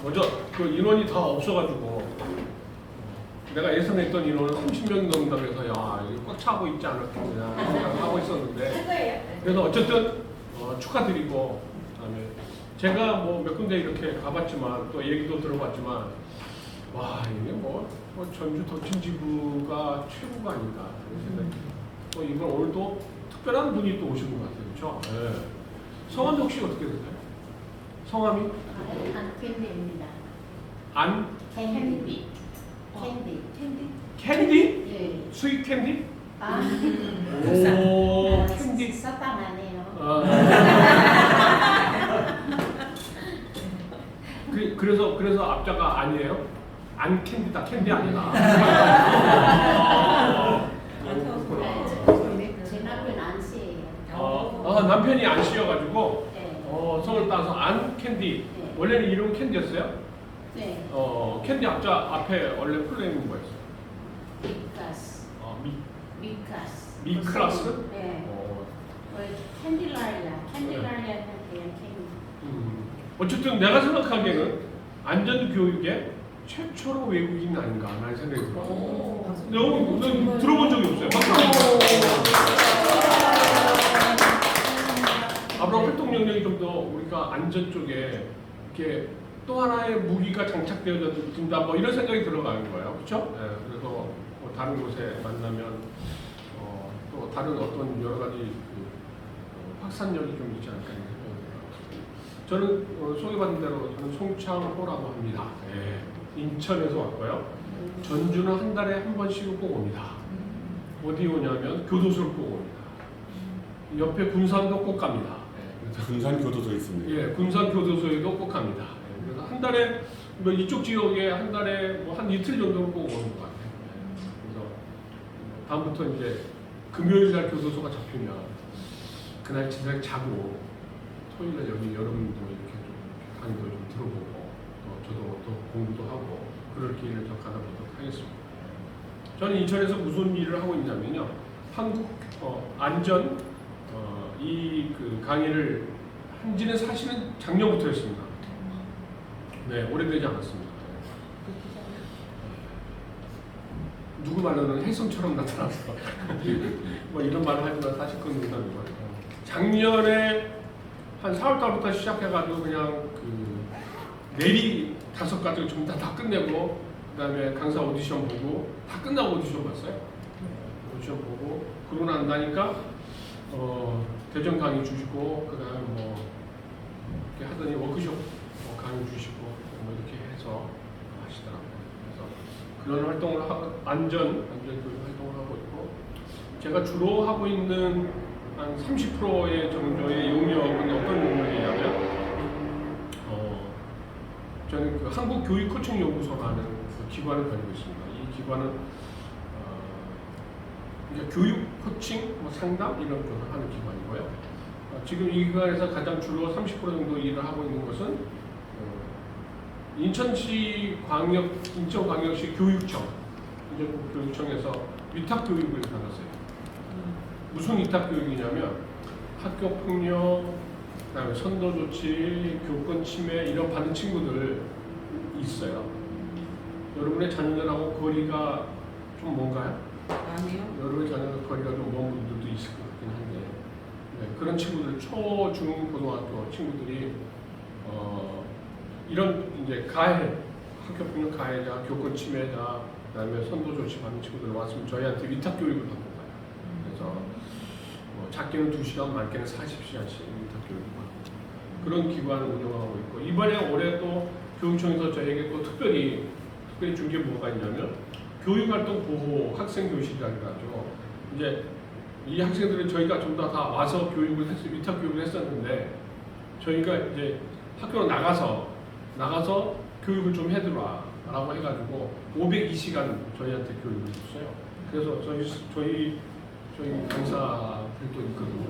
먼저 그 인원이 다 없어가지고 내가 예상했던 인원은 30명이 넘는다고 해서 야 이거 꽉 차고 있지 않았겠냐 생각하고 있었는데 그래서 어쨌든 축하드리고 그다음에 제가 뭐 몇 군데 이렇게 가봤지만 또 얘기도 들어봤지만 와 이게 뭐 전주 덕진지구가 최고가 아닌가 또 이번 오늘도 특별한 분이 또 오신 것 같아요, 그렇죠? 네. 성함이 혹시 어떻게 되세요? 성함이? 안캔디입니다. 안? 캔디. 캔디. 캔디? 네. 스윗 캔디? 아. 오, 캔디. 사탕하네요. 그래서 앞자가 아니에요? 안 캔디다 캔디 아니다. 제 남편 안씨예요. 남편이 안 씨여가지고 네. 성을 따서 안 캔디. 네. 원래는 이름 캔디였어요? 네. 캔디 앞에 원래 플레이는 뭐였어요? 미카스. 미카스. 미클라스? 네. 캔딜라리아. 캔딜라리아는 그냥 캔디. 어쨌든 내가 생각하기에는 안전교육의 최초로 외국인 아닌가 하는 생각이 들어요. 너무 들어본 적이 없어요. 앞으로 활동 영역이 좀 더 우리가 안전 쪽에 이렇게 또 하나의 무기가 장착되어진다 뭐 이런 생각이 들어가는 거예요. 그렇죠? 네, 그래서 뭐 다른 곳에 만나면 또 다른 어떤 여러 가지 확산력이 좀 있지 않을까 하는 생각이 들어요. 저는 소개받은 대로 저는 송창호라고 합니다. 네, 인천에서 왔고요. 전주는 한 달에 한 번씩은 꼭 옵니다. 어디 오냐면 교도소를 꼭 옵니다. 옆에 군산도 꼭 갑니다. 군산 교도소 있습니다. 예, 군산 교도소에도 꼭 갑니다. 예, 그래서 한 달에 뭐 이쪽 지역에 한 달에 뭐 한 이틀 정도는 꼭 오는 것 같아요. 예, 그래서 다음부터 이제 금요일 날 교도소가 잡히면 그날 진짜 자고 토요일 날 여기 여러분도 이렇게 좀 강의도 좀 들어보고 저도 또 공부도 하고 그럴 기회를 좀 가져보도록 하겠습니다. 저는 인천에서 무슨 일을 하고 있냐면요, 한국 안전 이 강의를 한지는 사실은 작년부터 했습니다. 네, 오래되지 않았습니다. 누구 말로는 혜성처럼 나타나서 뭐 이런 말을 하지만 사실 그건 농담이고요. 작년에 한 4월달부터 시작해가지고 그냥 내리 5가지 좀 다 끝내고 그다음에 강사 오디션 보고 다 끝나고 오디션 봤어요. 오디션 보고 그러고 난다니까 대전 강의 주시고 그다음에 뭐 이렇게 하더니 워크숍 강의 주시고 뭐 이렇게 해서 하시더라고요. 그래서 그런 활동을 안전교육 활동을 하고 있고 제가 주로 하고 있는 한 30%의 정도의 용역은 어떤 용역이냐면 저는 그 한국교육코칭연구소라는 그 기관을 가지고 있습니다. 이 기관은 교육 코칭, 뭐 상담 이런 것을 하는 기관이고요. 지금 이 기관에서 가장 주로 30% 정도 일을 하고 있는 것은 인천광역시 교육청, 교육청에서 위탁 교육을 받았어요. 무슨 위탁 교육이냐면 학교 폭력, 그다음에 선도 조치, 교권 침해 이런 받은 친구들 있어요. 여러분의 자녀들하고 거리가 좀 뭔가요? 아니요. 여러분의 자녀들 거리가 좀 먼 분들도 있을 것 같긴 한데 그런 친구들 초, 중, 고등학교 친구들이 이런 이제 학교 폭력 가해자, 교권 침해자, 그다음에 선도 조치 받는 친구들 왔으면 저희한테 위탁 교육을 받는 거예요. 그래서 작게는 2시간, 많게는 40시간씩 위탁 교육을 받고 그런 기관을 운영하고 있고 이번에 올해 또 교육청에서 저에게 또 특별히 준 게 뭐가 있냐면 교육활동 보호 학생교실이라고 하죠. 이제 이 학생들은 저희가 좀 더 다 와서 위탁 교육을 했었는데 저희가 이제 학교로 나가서 교육을 좀 해두라라고 해가지고 502시간 저희한테 교육을 줬어요. 그래서 저희 강사들도 있거든요.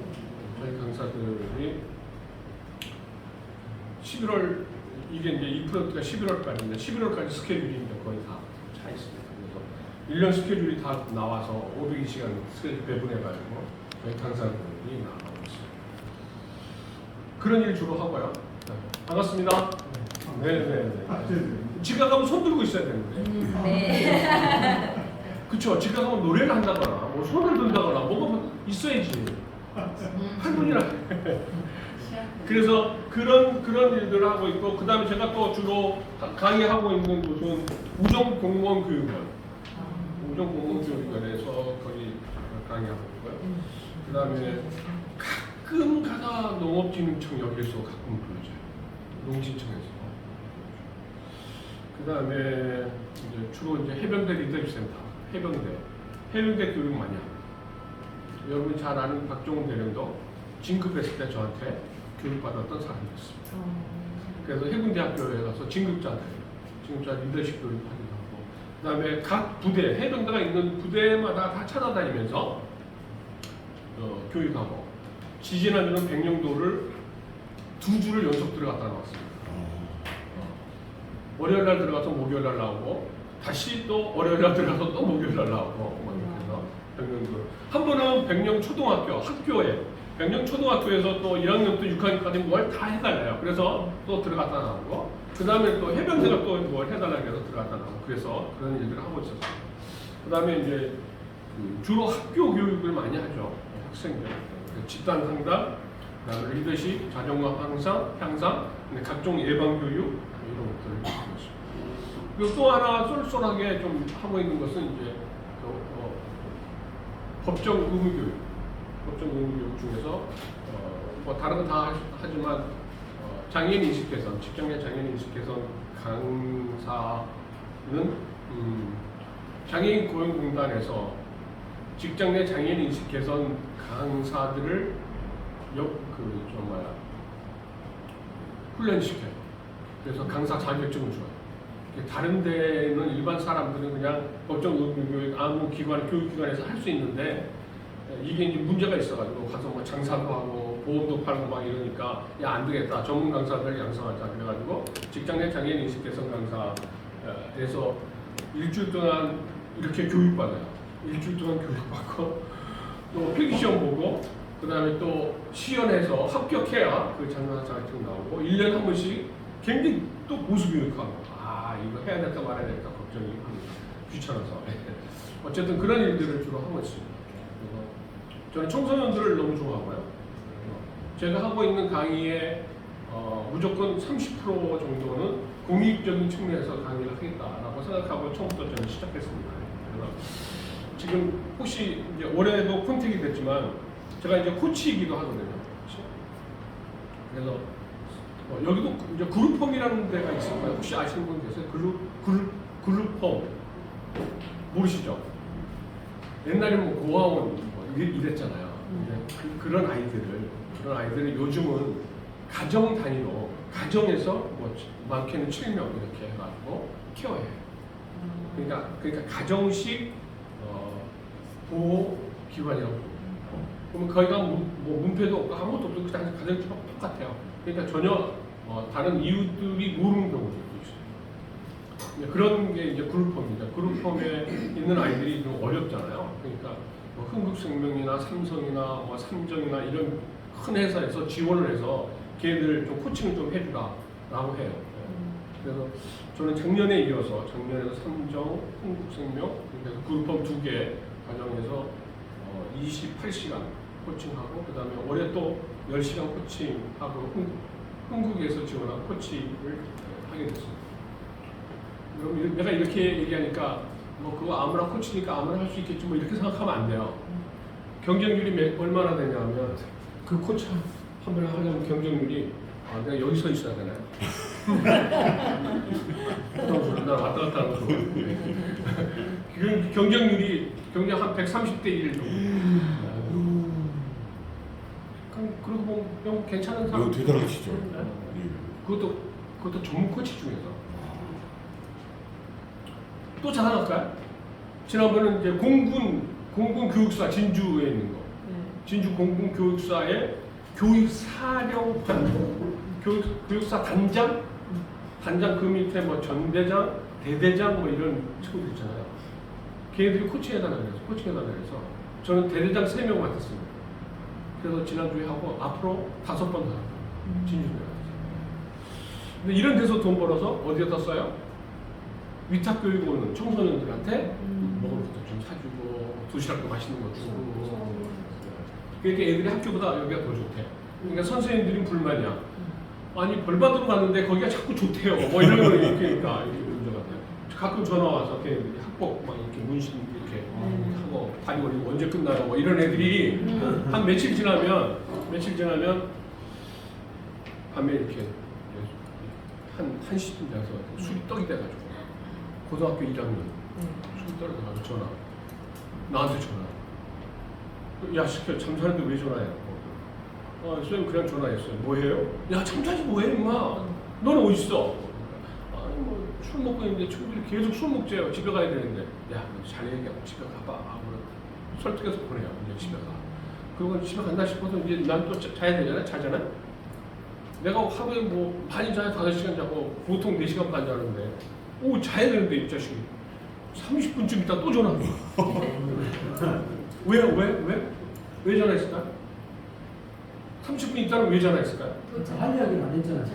저희 강사들이 11월 이게 이제 이 프로젝트가 11월까지인데 11월까지 스케줄이 이제 거의 다 차 있습니다. 그래서 1년 스케줄이 다 나와서 502시간 스케줄 배분해가지고 저희 강사들이 나가고 있어요. 그런 일 주로 하고요. 네. 반갑습니다. 네네. 지각하면 손 들고 있어야 되는데. 네. 그쵸? 지각하면 노래를 한다거나, 뭐 손을 든다거나, 뭐가 있어야지. 할머니라. 그래서 그런 일들을 하고 있고, 그 다음에 제가 또 주로 강의하고 있는 곳은 우정공무원교육원. 우정공무원교육원에서 거기 강의하고 있고요. 그 다음에 가끔 가다 농업진흥청 여기서 가끔 불러줘요. 농진청에서. 그 다음에 이제 주로 이제 해병대 리더십 센터, 해병대 교육 많이 합니다. 여러분이 잘 아는 박종훈 대령도 진급했을 때 저한테 교육받았던 사람이었습니다. 그래서 해군대학교에 가서 진급자 리더십 교육하기도 하고, 그 다음에 각 부대, 해병대가 있는 부대마다 다 찾아다니면서 교육하고, 지지난주는 백령도를 2주를 연속 들어갔다 나왔습니다. 월요일 날 들어가서 목요일 날 나오고, 다시 또 월요일 날 들어가서 또 목요일 날 나오고, 그래서 백령도. 한 번은 백령초등학교 학교에, 백령초등학교에서 또 1학년 또 6학년까지 뭘 다 해달래요. 그래서 또 들어갔다 나오고, 그 다음에 또 해병대가 또 뭘 해달라고 해서 들어갔다 나오고, 그래서 그런 일들을 하고 있었어요. 그 다음에 이제 주로 학교 교육을 많이 하죠. 학생들. 집단 상담, 그다음에 리더십, 자존감 향상, 각종 예방 교육 이런 것들을 하고 있습니다. 그리고 또 하나 쏠쏠하게 좀 하고 있는 것은 이제 법정 의무 교육 중에서 뭐 다른 건 다 하지만 장애인 인식 개선, 직장 내 장애인 인식 개선 강사는 장애인 고용공단에서 직장 내 장애인 인식 개선 강사들을 훈련시켜요. 그래서 강사 자격증을 줘요. 다른 데는 일반 사람들은 그냥 법정 의무교육 아무 기관, 교육기관에서 할 수 있는데, 이게 이제 문제가 있어가지고 가서 뭐 장사도 하고 보험도 팔고 막 이러니까 야, 안 되겠다. 전문 강사들 양성하자. 그래가지고 직장 내 장애인 인식 개선 강사에서 일주일 동안 이렇게 교육받아요. 일주일 동안 교육받고 또 필기시험 보고, 그 다음에 또 시연해서 합격해야 그 장사 자격증 나오고, 1년에 한 번씩 굉장히 또 보수 교육하고, 이거 해야 될까 말아야 될까 걱정이 귀찮아서. 어쨌든 그런 일들을 주로 하고 있습니다. 그래서 저는 청소년들을 너무 좋아하고요. 제가 하고 있는 강의에 무조건 30% 정도는 공익적인 측면에서 강의를 하겠다라고 생각하고 처음부터 저는 시작했습니다. 그래서 지금 혹시 이제 올해도 컨택이 됐지만 제가 이제 코치이기도 하거든요. 그래서 여기도 이제 그룹홈이라는 데가 있을 거예요. 혹시 아시는 분 계세요? 그룹홈 모르시죠? 옛날에 뭐 고아원 이랬잖아요. 그런 아이들을 요즘은 가정 단위로, 가정에서 뭐 많게는 7명 이렇게 해가지고 케어해요. 그러니까 가정식 보호 기관이라고. 그러면 거기가 뭐 문패도 없고 아무것도 없고 그냥 가정이 똑같아요. 그러니까 전혀 다른 이웃들이 모르는 경우도 있어요. 그런 게 이제 그룹홈입니다. 그룹홈에 있는 아이들이 좀 어렵잖아요. 그러니까 뭐 흥국생명이나 삼성이나 뭐 삼정이나 이런 큰 회사에서 지원을 해서 걔들 좀 코칭을 좀 해주라라고 해요. 그래서 저는 작년에 이어서 작년에도 삼정, 흥국생명, 그래서 그룹홈 2개 과정에서 28시간 코칭하고, 그 다음에 올해 또 10시간 코칭하고 흥국에서 지원한 코칭을 하게 됐습니다. 그럼 내가 이렇게 얘기하니까 뭐 그거 아무나 코치니까 아무나 할 수 있겠지 뭐 이렇게 생각하면 안 돼요. 경쟁률이 얼마나 되냐면 그 코치 한 번 하려면 경쟁률이 내가 여기 서 있어야 되나요? 나 왔다 갔다 하는 거. 경쟁률이 한 130대 1 정도. 그러고 보면 괜찮은 사람. 대단하시죠. 그것도 전문 코치 중에서. 또 자랑할까요? 지난번에 이제 공군 교육사 진주에 있는 거. 진주 공군 교육사의 교육사령관, 교육사 단장 그 밑에 뭐 전대장, 대대장 뭐 이런 친구들 있잖아요. 걔네들이 코칭해달라고 해서 저는 대대장 3명 맡았습니다. 그래서 지난주에 하고 앞으로 5번 더 진주에 근데 이런 데서 돈 벌어서 어디에다 써요? 위탁 교육 오는 청소년들한테 먹을 것도 좀 사주고 도시락도 맛있는 거 주고. 그러니까 애들이 학교보다 여기가 더 좋대. 그러니까 선생님들이 불만이야. 아니 벌 받으러 갔는데 거기가 자꾸 좋대요. 뭐 이런 거 이렇게니까 이렇게 문제가 돼. 가끔 전화 와서 걔네들이 학복 막 이렇게 문신 이렇게 하고 다리 올리고 언제 끝나요? 뭐 이런 애들이 한 며칠 지나면 밤에 이렇게 한 시쯤 돼서 술이 떡이 돼가지고 고등학교 1학년 술이 떨어져가지고 전화 나한테 전화. 야 시켜 잠자는데 왜 전화해? 선생님 그냥 전화했어요. 뭐해요? 야 잠자지 뭐해 임마. 너는 어디 있어? 아니 뭐 술 먹고 있는데 친구들이 계속 술 먹재요. 집에 가야 되는데 야 잘 얘기하고 집에 가봐. 설득해서 보내요. 이제 집에 가. 그리고 집에 간다 싶어서 이제 난 또 자야 되잖아. 자잖아. 내가 하루에 뭐 많이 자야 5시간 자고 보통 4시간 반 자는데 오 자야 되는데 이 자식이 30분쯤 있다 또 전화해. 왜 전화했을까? 30분 있다는 왜 전화했을까요? 할 이야기는 안 했잖아.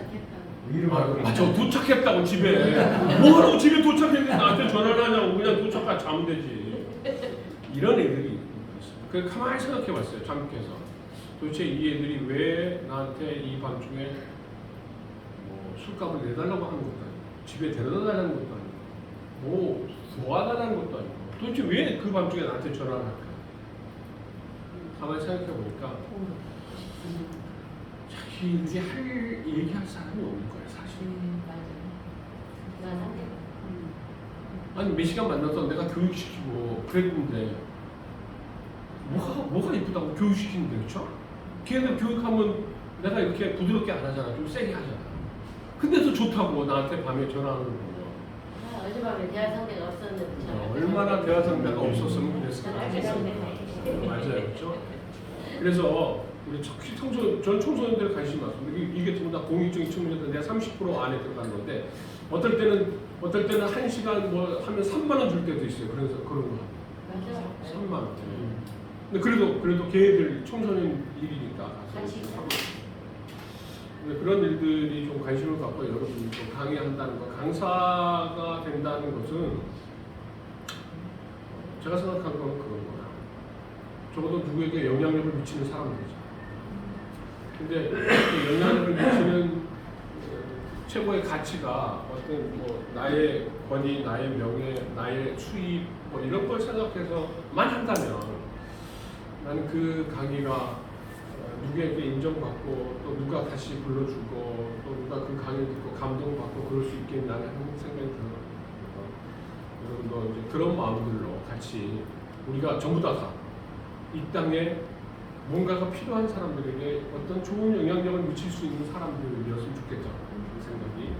맞아 도착했다고 집에 뭐하라고 집에 도착했는데 나한테 전화를 하냐고 그냥 도착하고 자면 되지. 이런 애들이 있어요. 그래서 가만히 생각해봤어요. 잠께서 도대체 이 애들이 왜 나한테 이 밤중에 뭐 술값을 내달라고 하는 것도 아니고 집에 데려다 달라는 것도 아니고 뭐 도와달라는 것도 아니고 도대체 왜 그 밤중에 나한테 전화를 할까? 가만히 생각해보니까 자기들이 얘기할 사람이 없는 거예요 사실. 맞아요. 아니 몇 시간 만나서 내가 교육시키고 그랬는데 뭐가 이쁘다고 교육시키는데 그렇죠? 걔네들 교육하면 내가 이렇게 부드럽게 안 하잖아. 좀 세게 하잖아. 근데도 좋다고 나한테 밤에 전화하는 거예요. 어젯밤에 대화 상대가 없었는데 얼마나 대화 상대가 없었으면 그랬을까. 맞아요. 그렇죠? 그래서 우리 전 청소년들에 관심이 많습니다. 이게 전부 다 공익적인 측면에서 내가 30% 안에 들어가는 건데 어떨 때는 1시간 뭐 하면 3만 원 줄 때도 있어요. 그래서 그런 거. 맞아. 3만 원. 근데 그래도 걔들 청소년 일이니까 같이 하고. 근데 그런 일들이 좀 관심을 갖고 여러분이 좀 강의한다는 것, 강사가 된다는 것은 제가 생각한 건 그런 거야. 적어도 누구에게 영향력을 미치는 사람들이죠. 근데 그 영향력을 미치는 최고의 가치가 어떤 뭐 나의 권위, 나의 명예, 나의 수입 뭐 이런 걸 생각해서만 한다면 나는 그 강의가 누구에게 인정받고 또 누가 다시 불러주고 또 누가 그 강의를 듣고 감동받고 그럴 수 있겠나는 생각이 들어요. 여러분도 이제 그런 마음들로 같이 우리가 전부 다 이 땅에 뭔가가 필요한 사람들에게 어떤 좋은 영향력을 미칠 수 있는 사람들이었으면 좋겠다. 그 생각이.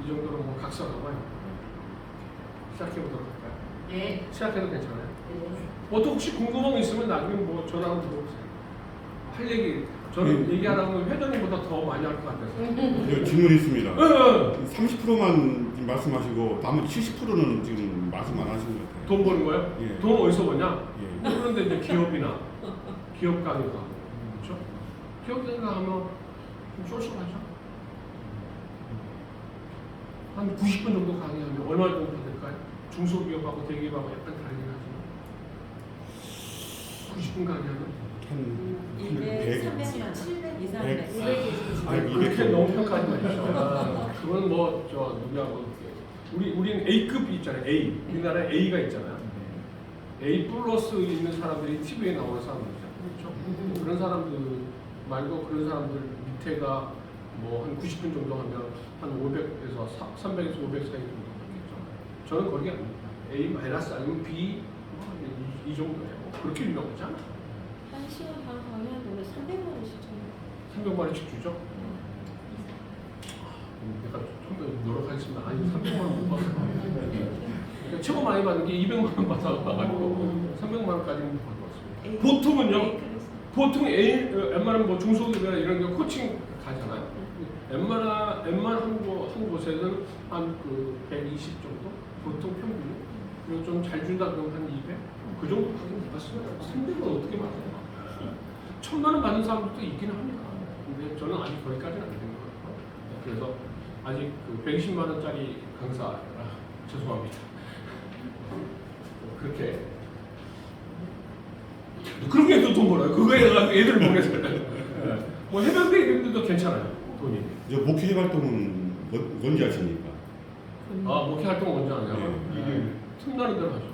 이 정도로 뭐 각서가 봐요. 시작해보도록 할까요? 네. 시작해도 괜찮아요? 네. 또 혹시 궁금한 거 있으면 나중에 뭐 전화 한번 들어보세요. 할 얘기, 저는 얘기하라고 회장님보다 더 많이 할 것 같아서. 질문이 있습니다. 30%만 30%만 지금 말씀하시고 나머지 70%는 지금 말씀 안 하시는 것 같아요. 돈 버는 거예요? 예. 돈 어디서 버냐? 예. 그런데 이제 기업이나 기업 강의가 그렇죠? 기업 강의가 하면 좀 쏠쏠하죠? 한 90분 정도 강의하면 얼마 정도 될까요? 중소기업하고 대기업하고 약간 다르긴 하지만 90분 강의하면 한 200, 100, 300만, 700 이상, 100. 200. 그렇게 너무 평가하지 마시죠. 그건 뭐 저 누구하고 우리는 A급 있잖아요. A 우리나라에 A가 있잖아요. A 플러스 있는 사람들이 TV에 나오는 사람들이잖아요. 그렇죠? 그런 사람들 말고 그런 사람들 밑에가 뭐 한 90분 정도 하면 한 500에서 300에서 500 사이 정도 되겠죠. 저는 거기 아닙니다. A 마이너스 아니면 B 이 정도예요. 그렇게 유명하지 않아요. 한 시간 반 강의하는데 300만 원씩 줘요. 300만 원씩 주죠? 내가 좀 더 노력하겠습니다. 아니 300만 원 못 받아요. 그러니까 최고 많이 받는 게 200만 원 받아가지고 300만 원까지는 못 받았습니다. 보통은요. 보통 웬만하면 뭐 중소기업이나 이런 게 코칭 가잖아요. 웬만한 한 곳에는 한 그 120 정도? 보통 평균. 그리고 좀 잘 준다 그러면 한 200? 그 정도 받으면 못 받습니다. 300은 어떻게 받아요? 1000만 원 받는 사람들도 있기는 합니다. 근데 저는 아직 거기까지는 안 된 것 같아요. 그래서 아직 그 120만 원짜리 강사라 죄송합니다. 그렇게 그런 게 또 돈 벌어요. 그거에 애들 보내서 뭐 해병대 이런 데도 괜찮아요. 돈이. 이제 목회 활동은 언제 하십니까? 아 목회 활동 언제 하냐면 네. 이게 틈나는 대로 하죠.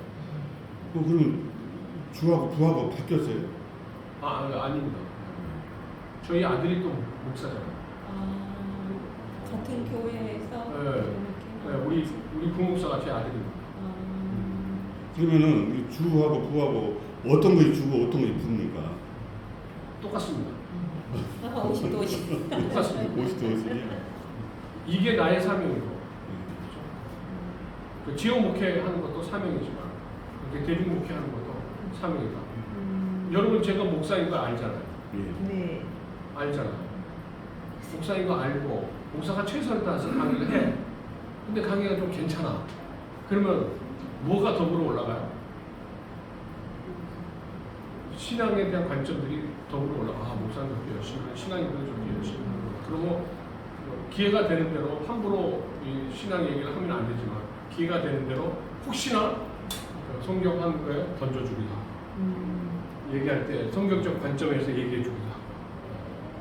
그럼 주하고 부하고 바뀌었어요? 아닙니다. 저희 아들이 또 목사잖아요. 같은 교회에서 네. 이렇게. 네, 우리 부목사가 제 아들입니다. 그러면은 이 주하고 부하고 어떤 것이 주고 어떤 것이 부입니까? 똑같습니다. 50도 똑같습니다. 50도 50이야. 이게 나의 사명이고 그 지역 목회하는 것도 사명이지만 이렇게 대중 목회하는 것도 사명이다. 여러분 제가 목사인 거 알잖아요. 예. 네. 알잖아요. 목사인 거 알고 목사가 최선을 다해서 강의를 해. 근데 강의가 좀 괜찮아. 그러면 뭐가 더불어 올라가요? 신앙에 대한 관점들이 더불어 올라가. 아, 목사는 저렇게 열심히 하는 신앙인들은 저렇게 열심히 하는 거야. 그리고 기회가 되는 대로 함부로 이 신앙 얘기를 하면 안 되지만 기회가 되는 대로 혹시나 성경 한 거에 던져주기도 하고 얘기할 때 성경적 관점에서 얘기해 주기도 하고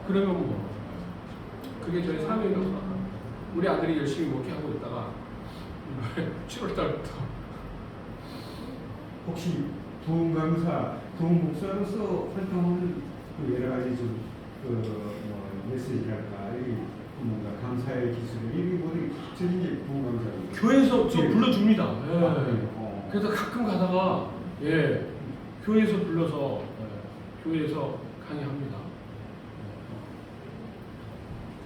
그러면 뭐 그게 저희 사명이라고 생각합니다. 우리 아들이 열심히 목회하고 있다가 7월 달부터 혹시 도움 강사, 도움 목사로서 활동하는 그 여러 가지 메시지랄까 이 뭔가 강사의 기술 이게 모두 전체 도움 강사입니다. 교회에서 저 예. 불러줍니다. 예. 어. 그래서 가끔 가다가 교회에서 불러서 교회에서 강의합니다.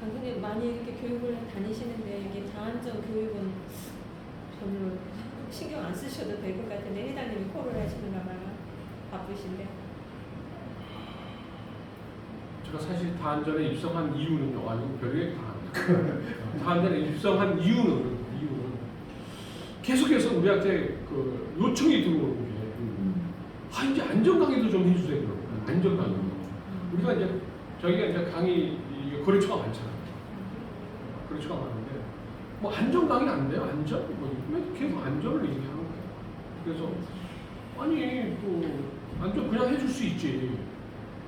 강사님 많이 이렇게 교육을 다니시는데 이게 다안전 교육은 별로 신경 안 쓰셔도 될 것 같은데 회장님이 콜을 하시는가 봐요. 바쁘신데. 제가 사실 다안전에 입성한 이유는요. 이거 별얘기 다 합니다. 다안전에 입성한 이유는 계속해서 우리한테 그 요청이 들어오는 게 이제 안전 강의도 좀 해주세요. 그러고 안전 강의. 우리가 이제 저희가 이제 강의 거래처가 많잖아요. 거래처가 많은데 뭐 안전 강의 안 돼요? 안전? 왜 계속 안전을 얘기하는 거예요? 그래서 아니 또 안전 그냥 해줄 수 있지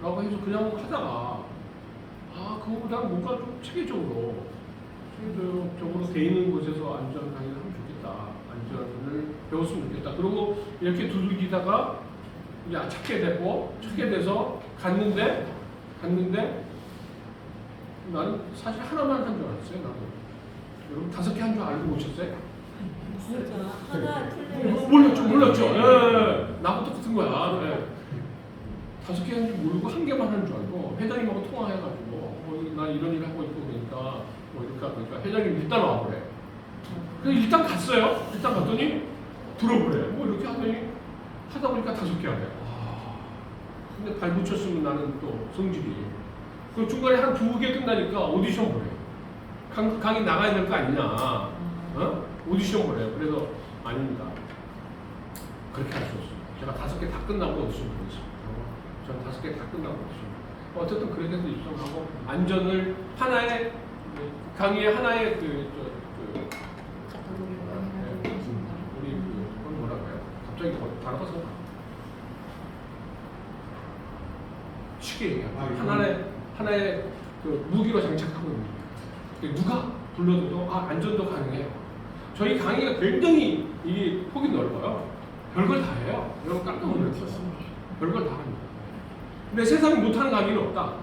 라고 해서 그냥 하다가 그거보다는 뭔가 좀 체계적으로 돼 있는 곳에서 안전 강의를 하면 좋겠다. 안전을 배웠으면 좋겠다. 그리고 이렇게 두들기다가 이제 찾게 돼서 갔는데 나는 사실 하나만 한 줄 알았어요. 나도. 여러분 5개 한 줄 알고 오셨어요? 그렇죠. 하나 틀리면 몰랐죠. 예. 나부터 같은 거야. 예. 5개 한 줄 모르고 1개만 한 줄 알고 회장님하고 통화해가지고 나 이런 일 하고 있고 그러니까 뭐 이렇게 하니까 회장님 일단 와보래. 그래서 일단 갔어요. 일단 갔더니 들어보래. 뭐 이렇게 하더니 하다 보니까 5개 하래. 근데 발 붙였으면 나는 또 성질이. 그 중간에 한 2개 끝나니까 오디션 보래. 강의 나가야 될 거 아니냐. 오디션 보래요. 그래서 아닙니다. 그렇게 할 수 없어요. 제가 5개 다 끝나고 오디션 보냈어요. 전 5개 다 끝나고 오디션. 어쨌든 그렇게 해서 입성하고 안전을 하나의 강의의 하나의 우리 그건 뭐라고 해요? 갑자기 단어가 생각. 쉽게 얘기하면 하나의 그 무기로 장착하고 있는 거예요. 누가 불러도 안전도 가능해요. 저희 강의가 굉장히 이 폭이 넓어요. 별걸 다 해요. 여러분 깜짝 놀랐어요. 별걸 다 합니다. 근데 세상에 못하는 강의는 없다.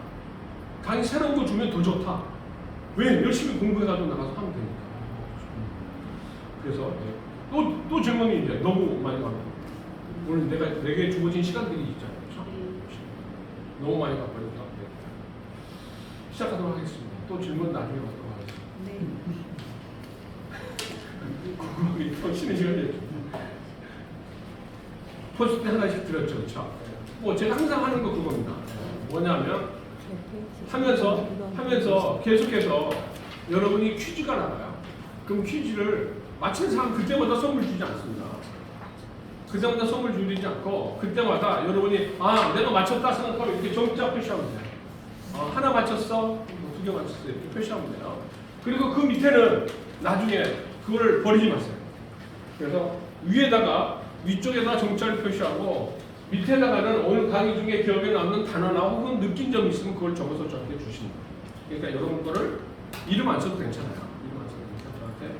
강의 새로운 거 주면 더 좋다. 왜? 열심히 공부해가지고 나가서 하면 되니까. 그래서 또 질문이 이제 너무 많이 가고 오늘 내게 주어진 시간들이 있잖아요. 너무 많이 가버리니까 시작하도록 하겠습니다. 또 질문 나중에 받도록 하겠습니다. 네. 궁금한 게 더 쉬는 시간이었죠. 포스트 하나씩 드렸죠, 그렇죠? 뭐 제가 항상 하는 거 그겁니다. 뭐냐면 하면서 계속해서 여러분이 퀴즈가 나와요. 그럼 퀴즈를 맞히는 사람 그때마다 선물 주지 않습니다. 그때마다 선물 주지 않고 그때마다 여러분이 내가 맞췄다 생각하면 이렇게 점자 표시하면 돼요. 하나 맞췄어, 2개 맞췄어 이렇게 표시하면 돼요. 그리고 그 밑에는 나중에 그거를 버리지 마세요. 그래서 위쪽에다 정자를 표시하고 밑에다가는 오늘 강의 중에 기억에 남는 단어나 혹은 느낀 점이 있으면 그걸 적어서 저한테 주시는 거예요. 그러니까 이런 거를 이름 안 써도 괜찮아요. 이름 안 써도 괜찮아요. 저한테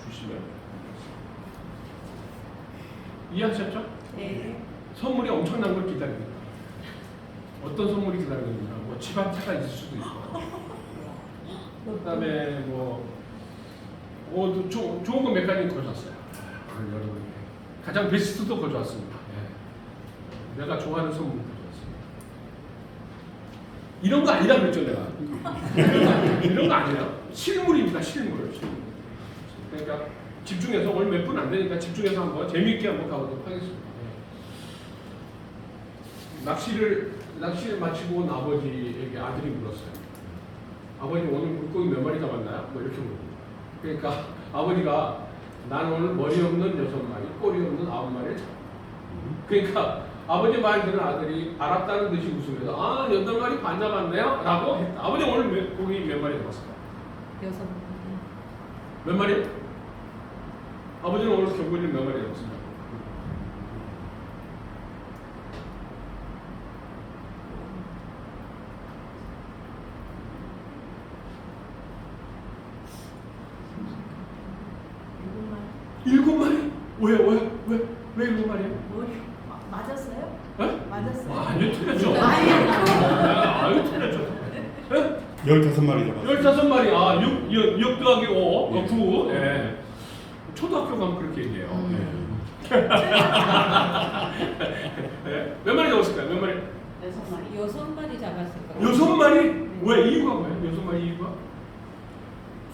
주시면 이해하셨죠? 네. 선물이 엄청난 걸 기다립니다. 어떤 선물이 기다리고 있나? 뭐 집 한 채가 있을 수도 있고. 그다음에 좋은 거 몇 가지 가져왔어요. 오늘 여러분께 가장 베스트도 가져왔습니다. 예. 내가 좋아하는 선물 가져왔습니다. 이런 거 아니라 그랬죠 내가. 이런 거 아니에요. 실물입니다. 실물. 그러니까 집중해서 오늘 몇 분 안 되니까 집중해서 한번 재미있게 한번 가보도록 하겠습니다. 예. 낚시를 마치고 온 아버지에게 아들이 물었어요. 아버님 오늘 물고기 몇 마리 잡았나요? 뭐 이렇게 물어요. 그러니까 아버지가 난 오늘 머리 없는 6마리, 꼬리 없는 9마리를 잡았다. 그러니까 아버지 말 들은 아들이 알았다는 듯이 웃으면서 8마리 반 잡았네요? 라고 했다. 아버지 오늘 고기 몇 마리 잡았을까요? 6마리. 몇 마리? 아버지는 오늘 경고리를 몇 마리 잡았습니까? 일곱 마리? 왜 7마리야? 맞았어요? 네? 맞았어요? 아니요, 틀렸죠. 아유, 틀렸죠. 네? 15마리 잡았어요. 15마리, 6 더하기 5, 9. 예. 초등학교 가면 그렇게 얘기해요. 예. 몇 마리 잡았을까요? 몇 마리? 6마리 잡았을 거예요. 6마리? 왜? 이유가 뭐예요? 6마리 이유가?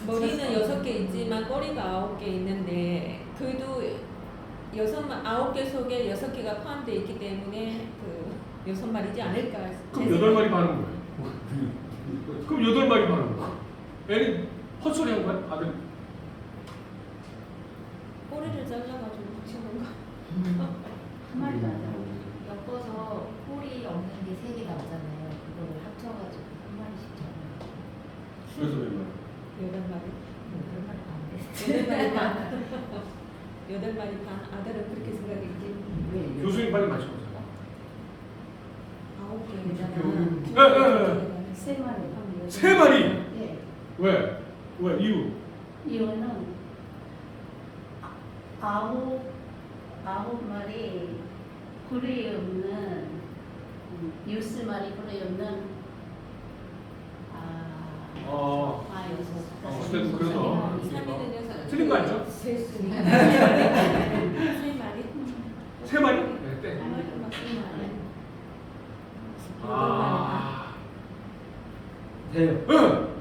머리는 6개 있지만 꼬리가 9개 있는데 그래도 9개 속에 6개가 포함되어 있기 때문에 그 6마리지 않을까. 그럼 8마리 바는 거예요. 그럼 8마리 바는 거예요. 애는 헛소리 한 거야? 아들. 꼬리를 잘라가지고 붙인 건가? 한 마리 맞아요. 엮어서 꼬리 없는 게 3개 나오잖아요. 그거를 합쳐가지고 한 마리씩 잡아요. 그래서 몇 마리? 8마리. 8마리 안 됐어요. 8마리 반. 8마리 반. 아들은 그렇게 생각했지. 왜? 교수님 빨리 맞춰보세요. 9개잖아. 네. 3마리. 3마리? 예. 왜? 이유? 이거는 9마리 굴이 없는 6마리 굴이 없는 그래도 그래도 3일은 6. 틀린 거 아니죠? 3마리. 3마리? 네, 땡. 8마리. 돼요. 응.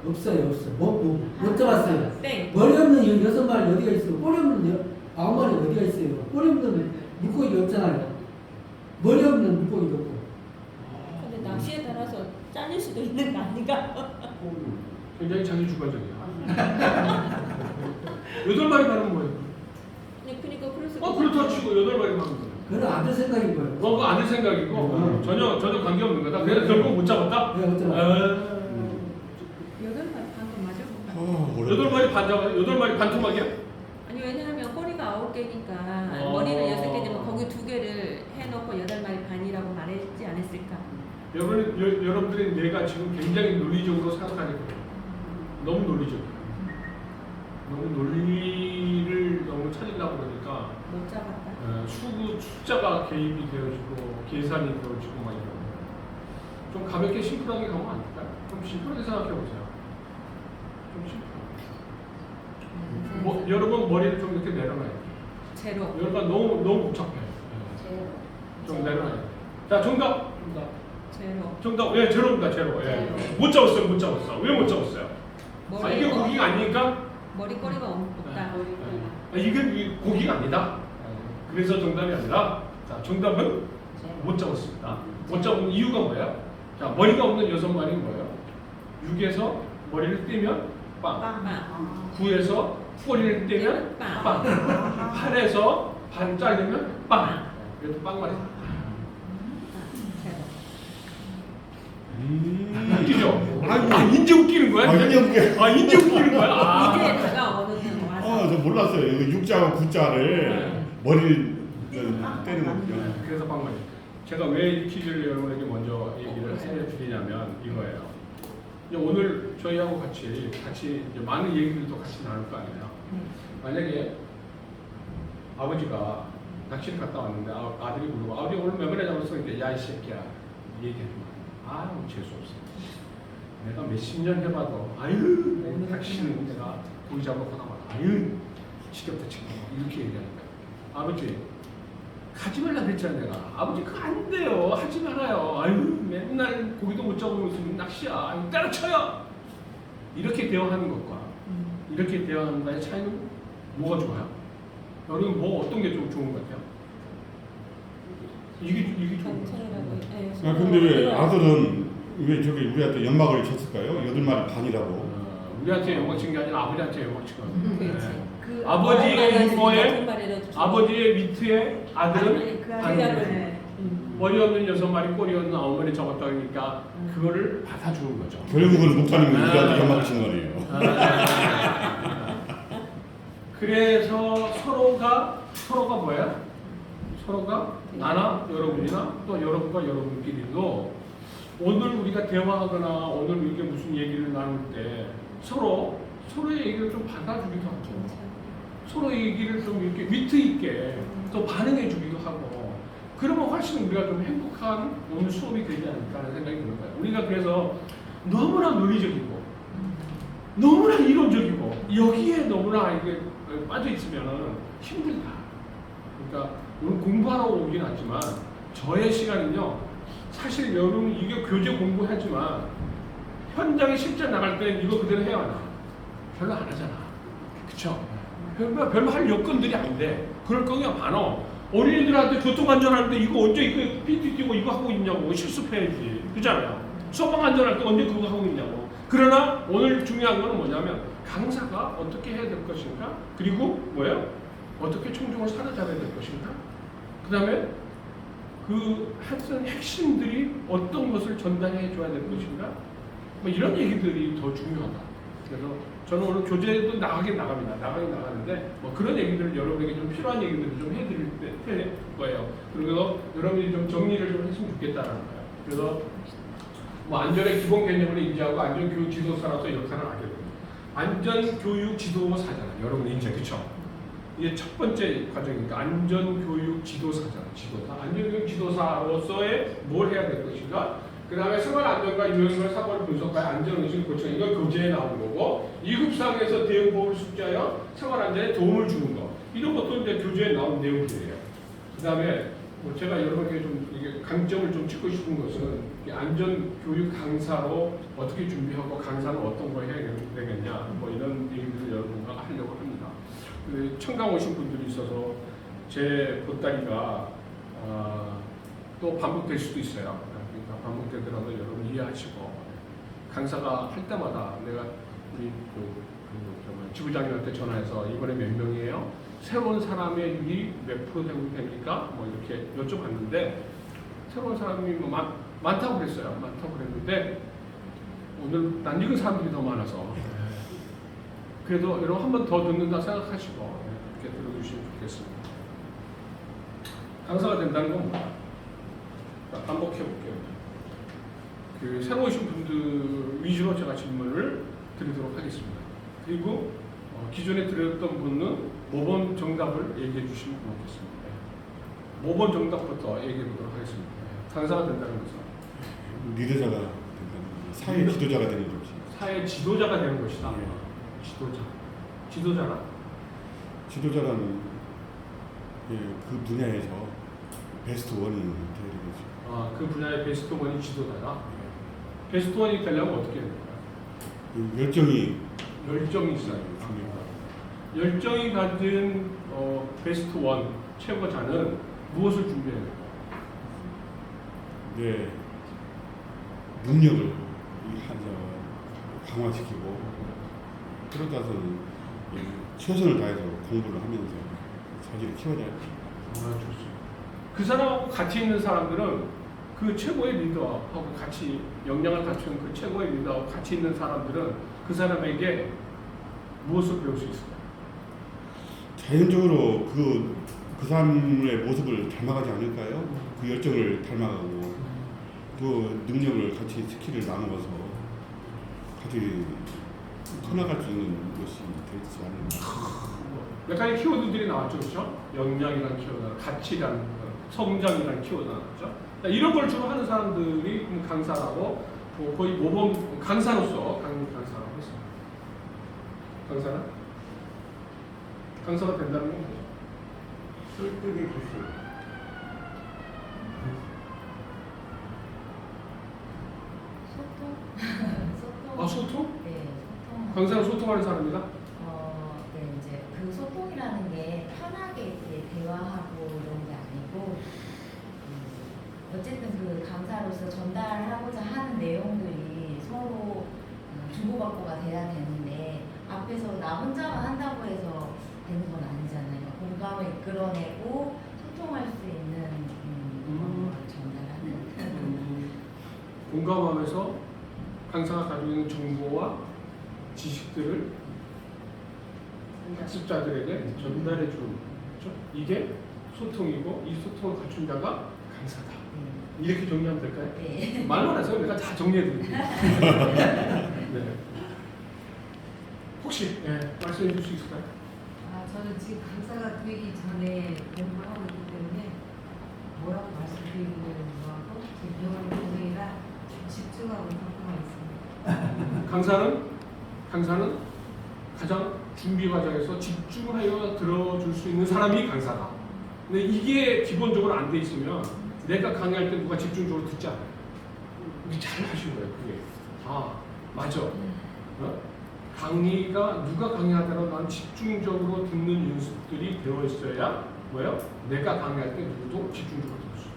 없어요, 없어. 못 잡았어요. 땡. 머리 없는 6마리 어디가 있어요? 꼬리 없는 9마리 어디가 있어요? 꼬리 없는 물고기가 없잖아요. 머리 없는 물고기도 없고. 근데 낚시에 따라서 잘릴 수도 있는 거 아닌가? 굉장히 자기 주관적이야. 8마리 가는 거예요. 그러니까 그래서. 그렇다 치고 8마리 가는 거예요. 그건 아들 생각인 거예요. 그거 아들 생각이고 전혀 관계없는 거다. 그래서 결국 못 잡았다? 네, 못 잡았다. 8마리 반도 맞아? 8마리 반 잡아? 8마리 반토막이야? 아니 왜냐하면 꼬리가 9개니까 어. 머리는 6개지만 거기 2개를 해놓고 8마리 반이라고 말했지 않았을까? 여러분들의 뇌가 지금 굉장히 논리적으로 생각하니까 너무 논리적이야. 너무 논리를 너무 찾으려고 그러니까 못 잡았다. 숫자가 개입이 되어지고 계산이 되어지고 막 이런 거. 좀 가볍게 심플하게 가면 안 될까요? 좀 심플하게 생각해 보세요. 좀 심플. 여러분 머리를 좀 이렇게 내려놔야 돼요. 제로. 여러분 너무 복잡해요. 좀 내려놔야 돼요. 자, 정답. 제로. 정답. 예, 제로입니다. 제로. 예. 못 잡았어요. 못 잡았어. 왜 못 잡았어요? 이게 고기가 아니니까? 머리꼬리가 없다. 이게 고기가 아니다. 그래서 정답이 아니라, 자, 정답은 못 잡았습니다. 못 잡은 이유가 뭐예요? 자, 머리가 없는 6마리는 뭐예요? 6에서 머리를 떼면 빵. 빵. 9에서 꼬리를 떼면 빵. 빵. 8에서 반 잘리면 빵. 이것도 빵 말이다. 웃기죠? 아이고. 이제 웃기는 거야? 이제 웃겨. 이제 웃기는 거야? 이제 다가오는 와서. 저 몰랐어요. 이거 육자와 구자를 머리를 때리는 거죠. 그래서 방금 제가 왜 이 퀴즈를 여러분에게 먼저 얘기를 해드리냐면 이거예요. 이제 오늘 저희하고 같이 이제 많은 얘기들도 같이 나눌 거 아니에요. 만약에 아버지가 낚시를 갔다 왔는데 아들이 부르고 아버지 오늘 몇 마리 잡았어? 그러니까 야이 새끼야 얘기해. 아무 재수 없어. 내가 몇십 년 해봐도 아유 낚시는 내가 고기 잡고 나면 아유 지겹다 지겹다 이렇게 얘기하는 거야. 아버지 가지 말라 그랬잖아 내가. 아버지 그거 안 돼요. 하지 말아요. 아유 맨날 고기도 못 잡으면서 낚시야. 아유, 때려쳐요. 이렇게 대화하는 것과 이렇게 대화하는 거의 차이는 뭐가 좋아요? 여러분 뭐 어떤 게 좀 좋은 것 같아요? 이게 좋은 것 같아요. 근데 왜 아들은 왜 저기 우리한테 연막을 쳤을까요? 8마리 반이라고. 우리한테 영광 친게 아니라 아버지한테 영광 친 거예요. 그렇지. 네. 그 아버지의 유모에 말에는 아버지의 밑에 아들은 그 반이에요. 아들은 머리 없는 6마리 꼬리 없는 9마리 잡았다 그러니까 그거를 받아주는 거죠. 결국은 목사님이 우리한테 연막을 친 거네요. 그래서 서로가 뭐야? 서로가 나나 여러분이나 또 여러분과 여러분끼리도 오늘 우리가 대화하거나 오늘 이게 무슨 얘기를 나눌 때 서로의 얘기를 좀 받아주기도 하고 서로 얘기를 좀 이렇게 위트 있게 또 반응해 주기도 하고 그러면 훨씬 우리가 좀 행복한 오늘 수업이 되지 않을까 하는 생각이 드는 거예요. 우리가 그래서 너무나 논리적이고 너무나 이론적이고 여기에 너무나 이게 빠져 있으면 힘들다. 그러니까 오늘 공부하러 오긴 하지만 저의 시간은요. 사실 여러분 이게 교재 공부하지만 현장에 실제 나갈 때는 이거 그대로 해야 하나? 별로 안 하잖아. 그쵸? 별로 할 여건들이 안 돼. 그럴 거면 많어. 어린이들한테 교통안전하는데 이거 언제 이거 삐띠 뛰고 이거 하고 있냐고 실습해야지. 그렇잖아요. 소방안전할 때 언제 그거 하고 있냐고. 그러나 오늘 중요한 거는 뭐냐면 강사가 어떻게 해야 될 것인가? 그리고 뭐예요? 어떻게 청중을 사로잡아야 될 것인가? 그 다음에 그 학생 핵심들이 어떤 것을 전달해 줘야 될 것인가? 뭐 이런 얘기들이 더 중요하다. 그래서 저는 오늘 교재도 나가긴 나가는데 뭐 그런 얘기들을 여러분에게 좀 필요한 얘기들을 좀 해드릴 거예요. 그리고 여러분이 좀 정리를 좀 했으면 좋겠다는 거예요. 그래서 뭐 안전의 기본 개념을 인지하고 안전교육 지도사로서 역할을 하게 됩니다. 안전교육 지도사잖아요. 여러분 인제 그쵸? 이게 첫 번째 과정이니까 안전교육 지도사잖아요. 안전교육 지도사로서의 뭘 해야 될 것인가? 그 다음에 생활안전과 유형별 사고를 분석하여 안전의식을 고치는 이건 교재에 나오는 거고 2급상에서 대응법을 숙지하여 생활안전에 도움을 주는 거 이런 것도 이제 교재에 나온 내용들이에요. 그 다음에 뭐 제가 여러분에게 좀 이게 강점을 좀 찍고 싶은 것은 안전교육 강사로 어떻게 준비하고 강사는 어떤 걸 해야 되겠냐 뭐 이런 얘기들을 여러분과 하려고 합니다. 청강 오신 분들이 있어서 제 보따리가 또 반복될 수도 있어요. 그러니까 반복되더라도 여러분 이해하시고 강사가 할 때마다 내가 우리 지부장님한테 전화해서 이번에 몇 명이에요? 새로운 사람의 율이 몇 프로 됩니까? 뭐 이렇게 여쭤봤는데 새로운 사람이 뭐 많다고 그랬어요. 많다고 그랬는데 오늘 낯익은 사람들이 더 많아서 그래도 여러분 한 번 더 듣는다 생각하시고 이렇게 들어주시면 좋겠습니다. 강사가 된다는 건 뭐야? 반복해 볼게요. 그 새로 오신 분들 위주로 제가 질문을 드리도록 하겠습니다. 그리고 기존에 드렸던 분은 모범 정답을 얘기해 주시면 고맙겠습니다. 모범 정답부터 얘기해 보도록 하겠습니다. 강사가 된다는 것은 리더자가 된다는 거죠. 사회 지도자가 되는 거지. 사회 지도자가 되는 것이다. 지도자라? 지도자라는 그 분야에서 베스트 원이 되는 거죠. 그 분야의 베스트 원이 지도자다. 베스트 원이 되려면 어떻게 해야 될까요? 열정이 있어야 됩니다. 열정이 가진 베스트 원 최고자는 무엇을 준비해야 될까요? 네, 능력을 강화시키고 그러다서는 최선을 다해서 공부를 하면서 자기를 키워야 돼요. 좋습니다. 그 사람하고 같이 있는 사람들은 그 최고의 리더하고 같이 역량을 갖춘 그 최고의 리더하고 같이 있는 사람들은 그 사람에게 무엇을 배울 수 있을까요? 자연적으로 그 사람의 모습을 닮아가지 않을까요? 그 열정을 닮아가고 또 능력을 같이 스킬을 나누어서 같이 커나갈 수 있는 것이 되지 않을까. 몇 가지 키워드들이 나왔죠, 그렇죠? 역량이라는 키워드, 가치라는 성장이라는 키워드 나왔죠. 이런 걸 주로 하는 사람들이 강사라고 거의 모범 강사로서 강사라고 했습니다. 강사는 강사가 된다는 건 뭐죠? 설득의 기술. 소통? 소통? 아, 소통? 네, 소통. 강사는 소통하는 사람이다? 네, 이제 그 소통이라는 게 편하게 이제 대화하고 이런 게 아니고, 어쨌든 그 강사로서 전달하고자 하는 내용들이 서로 주고받고가 돼야 되는데, 앞에서 나 혼자만 한다고 해서 되는 건 아니잖아요. 공감을 이끌어내고 소통할 수 있는 걸 전달하는. 공감하면서 강사가 가지고 있는 정보와 지식들을 학습자들에게 전달해 주는 거죠. 이게 소통이고 이 소통을 갖춘 자가 강사다. 이렇게 정리하면 될까요? 네. 말만 해서 내가 다 정리해 드릴게요. 네. 혹시 말씀해 줄 수 있을까요? 저는 지금 강사가 되기 전에 공부를 하고 있기 때문에 뭐라고 말씀드리는 거하고 지금 병원 동행이라 집중하고 상황이 있습니다. 강사는 가장 준비 과정에서 집중하여 들어줄 수 있는 사람이 강사다. 근데 이게 기본적으로 안 돼 있으면 내가 강의할 때 누가 집중적으로 듣지 않아요. 이게 잘 하신 거예요, 그게. 아, 맞아. 강의가 누가 강의하더라도 난 집중적으로 듣는 연습들이 되어 있어야 뭐예요? 내가 강의할 때 누구도 집중적으로 들을 수 있어요.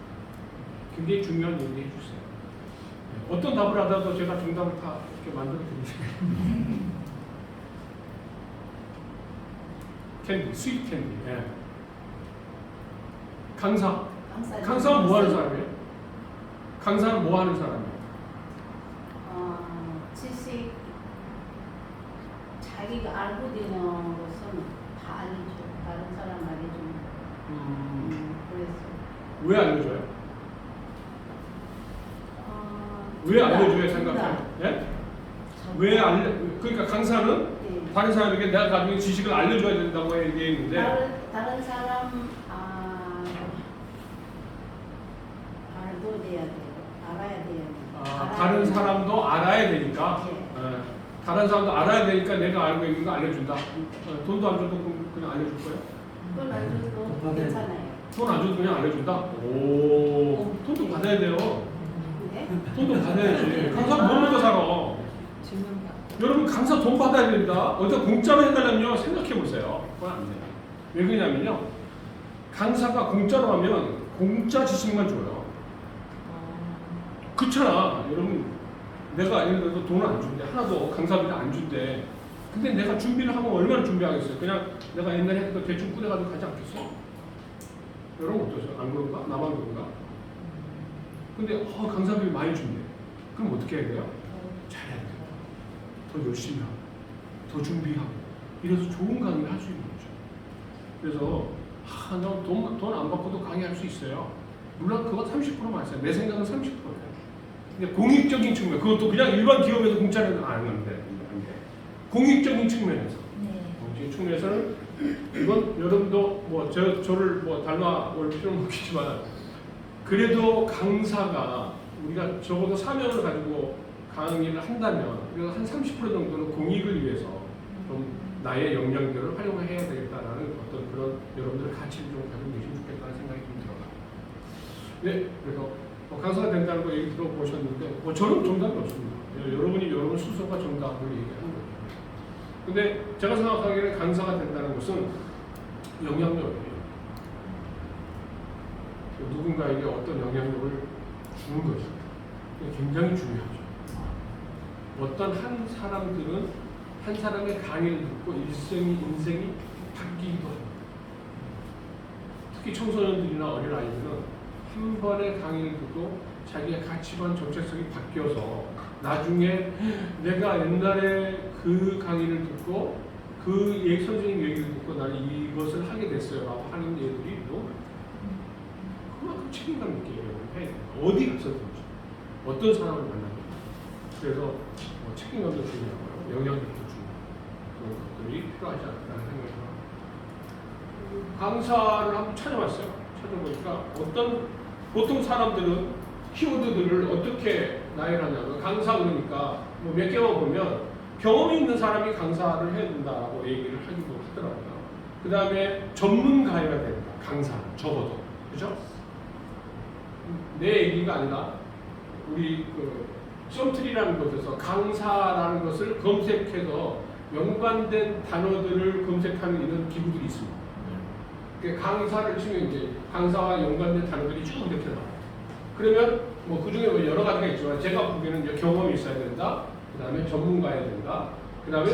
굉장히 중요한 얘기 해주세요. 어떤 답을 하더라도 제가 정답을 다 이렇게 만들어 드리세요. 캔디, 스윗 캔디. 예. 강사는 뭐 하는 사람이에요? 강사는 뭐 하는 사람이에요? 지식 자기가 알고 되는 것은 다 알려줘. 다른 사람 알려주는. 그래서 왜 알려줘요? 왜 알려줘야 생각해요? 예? 그러니까 강사는 네. 다른 사람에게 내가 가지고 있는 지식을 알려줘야 된다고 얘기했는데 다른 사람 알도 돼야 돼요. 알아야 돼요. 다른 사람도 알아야 되니까 예. 다른 사람도 알아야 되니까 내가 알고 있는 거 알려준다. 돈도 안 줘도 그냥 알려줄 거예요? 그건 안 줘도 괜찮아요. 돈 안 줘도 그냥 알려준다? 오, 돈도 받아야 돼요. 네? 돈도 받아야지. 강사 뭐 먹고 살아? 여러분 강사 돈 받아야 됩니다. 어디다 공짜로 해달라면요 생각해 보세요. 그건 안 돼요. 왜 그러냐면요 강사가 공짜로 하면 공짜 지식만 줘요. 그렇잖아. 여러분 내가 예를 들어서 돈을 안 준대. 하나도 강사비를 안 준대. 근데 내가 준비를 하면 얼마나 준비하겠어요? 그냥 내가 옛날에 했던 거 대충 꾸려가지고 가지 않겠어? 여러분 어떠세요? 안 그런가? 나만 그런가? 근데 강사비 많이 준대. 그럼 어떻게 해야 돼요? 잘해야 돼요. 더 열심히 하고 더 준비하고 이래서 좋은 강의를 할 수 있는 거죠. 그래서 돈 안 받고도 강의할 수 있어요. 물론 그거 30%만 있어요. 내 생각은 30%예요. 근데 공익적인 측면, 그것도 그냥 일반 기업에서 공짜로 안 하는데 공익적인 측면에서 공익적인 측면에서는 이건 여러분도 뭐 저를 뭐 닮아올 필요는 없겠지만 그래도 강사가 우리가 적어도 사명을 가지고 강의를 한다면 그래서 한 30% 정도는 공익을 위해서 좀 나의 역량들을 활용해야 되겠다라는 어떤 그런 여러분들의 가치를 좀 가지고 계시면 좋겠다는 생각이 좀 들어요. 네, 그래서 강사가 된다는 거 얘기 들어보셨는데 저는 정답이 없습니다. 여러분이 여러분 스스로가 정답을 얘기하는 거죠. 근데 제가 생각하기에는 강사가 된다는 것은 영향력이에요. 누군가에게 어떤 영향력을 주는 거죠. 굉장히 중요하죠. 어떤 한 사람들은 한 사람의 강의를 듣고 인생이 바뀌기도 합니다. 특히 청소년들이나 어린아이들은 한 번의 강의를 듣고 자기의 가치관 정체성이 바뀌어서 나중에 내가 옛날에 그 강의를 듣고 그 선생님 얘기를 듣고 나는 이것을 하게 됐어요 라고 하는 얘들이 그만큼 책임감 있게 해야 돼요. 어디 가서든지 어떤 사람을 만나든 그래서 책임감도 중요하고요. 영향력도 중요하고 그런 것들이 필요하지 않을까 하는 생각이 들어요. 강사를 한번 찾아봤어요. 찾아보니까 보통 사람들은 키워드들을 어떻게 나열하냐면 강사 그러니까 뭐 몇 개만 보면 경험이 있는 사람이 강사를 해야 된다라고 얘기를 하기도 하더라고요. 그 다음에 전문가여야 된다. 강사 적어도 그죠? 내 얘기가 아니라 우리 그 썸트리라는 곳에서 강사라는 것을 검색해서 연관된 단어들을 검색하는 이런 기구들이 있습니다. 강사를 치면 이제 강사와 연관된 단어들이 쭉 이렇게 나와요. 그러면 뭐 그 중에 뭐 여러 가지가 있지만 제가 보기에는 이제 경험이 있어야 된다. 그 다음에 전문가여야 된다. 그 다음에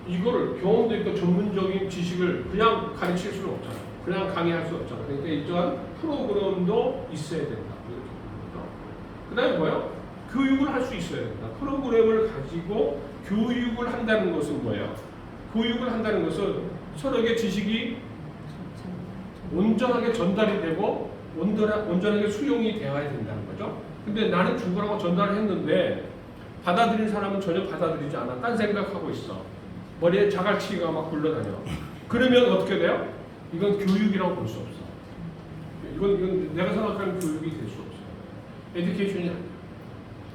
이거를 경험도 있고 전문적인 지식을 그냥 가르칠 수는 없잖아요. 그냥 강의할 수 없잖아요. 그러니까 일정한 프로그램도 있어야 된다. 이렇게 보는 거죠. 그 다음에 뭐예요? 교육을 할 수 있어야 된다. 프로그램을 가지고 교육을 한다는 것은 뭐예요? 교육을 한다는 것은 서로에게 지식이 온전하게 전달이 되고 온전하게 수용이 되어야 된다는 거죠. 근데 나는 중고라고 전달을 했는데 받아들인 사람은 전혀 받아들이지 않아. 딴 생각하고 있어. 머리에 자갈치기가 막 굴러다녀. 그러면 어떻게 돼요? 이건 교육이라고 볼 수 없어. 이건 내가 생각하는 교육이 될 수 없어요. 에듀케이션이 아니야.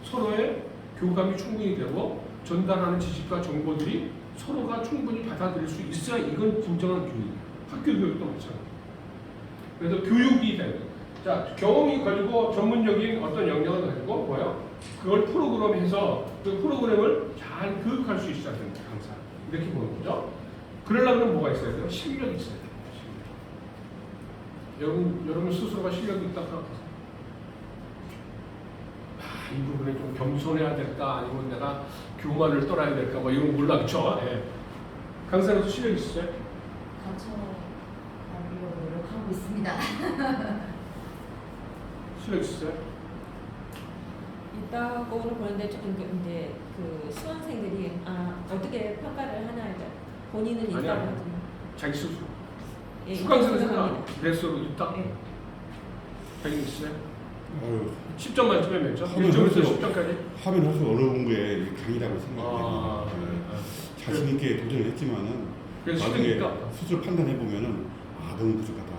서로의 교감이 충분히 되고 전달하는 지식과 정보들이 서로가 충분히 받아들일 수 있어야 이건 진정한 교육이에요. 학교 교육도 마찬가지예요. 그래서 교육이 돼요. 자, 경험이 가지고 전문적인 어떤 역량을 가지고 뭐예요? 그걸 프로그램해서 그 프로그램을 잘 교육할 수 있어야 됩니다. 항상 이렇게 보는 거죠. 그러려면 뭐가 있어야 돼요? 실력이 있어야 돼요. 실력. 여러분 스스로가 실력이 있다고 생각하세요. 이 부분에 좀 겸손해야 될까 아니면 내가 교만을 떨어야 될까 뭐 이런 거 몰라 그쵸? 예. 강사로서 실력 있어요? 갖춰가려고 노력하고 있습니다. 실력 있어요? 있다고는 보는데 조금 이제 그 수험생들이 어떻게 평가를 하나 이제 본인은 있다고 아니야. 하지만 자기 스스로. 예, 수강생은 생각합니다. 생각 내 스스로 있다? 예. 자기 있어요? 아유, 10점 만점에 몇 점? 하면 1점부터 할수록 10점까지? 하면 할수록 어려운 거에 강의라고 아, 생각해요. 자신 있게 도전을 했지만은 그래서 나중에 실력이 있다. 스스로 판단해 보면은 너무 부족하다.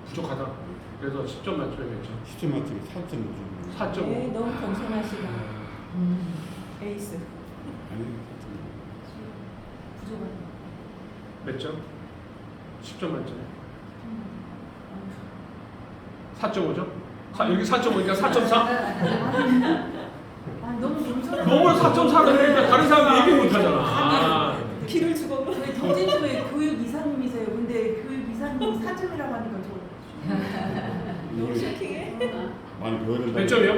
부족하다. 그래서 10점 만점에 몇 점? 10점 만점에 4.5점. 4.5. 예, 너무 겸손하시다. 에이스. 아니, 부족하다. 몇 점? 10점 만점에 4.5점? 여기 4.5니까 4.4? 너무 겸손해. 너무 4.4를 하니까 다른 사람이 얘기 못하잖아. 길을 주고 저희 덕진초에 교육 이사님이세요. 근데 교육 이사님이 4점이라고 하니까 저 너무 쇼킹해. 많이 배워야 된다. 몇 점이요?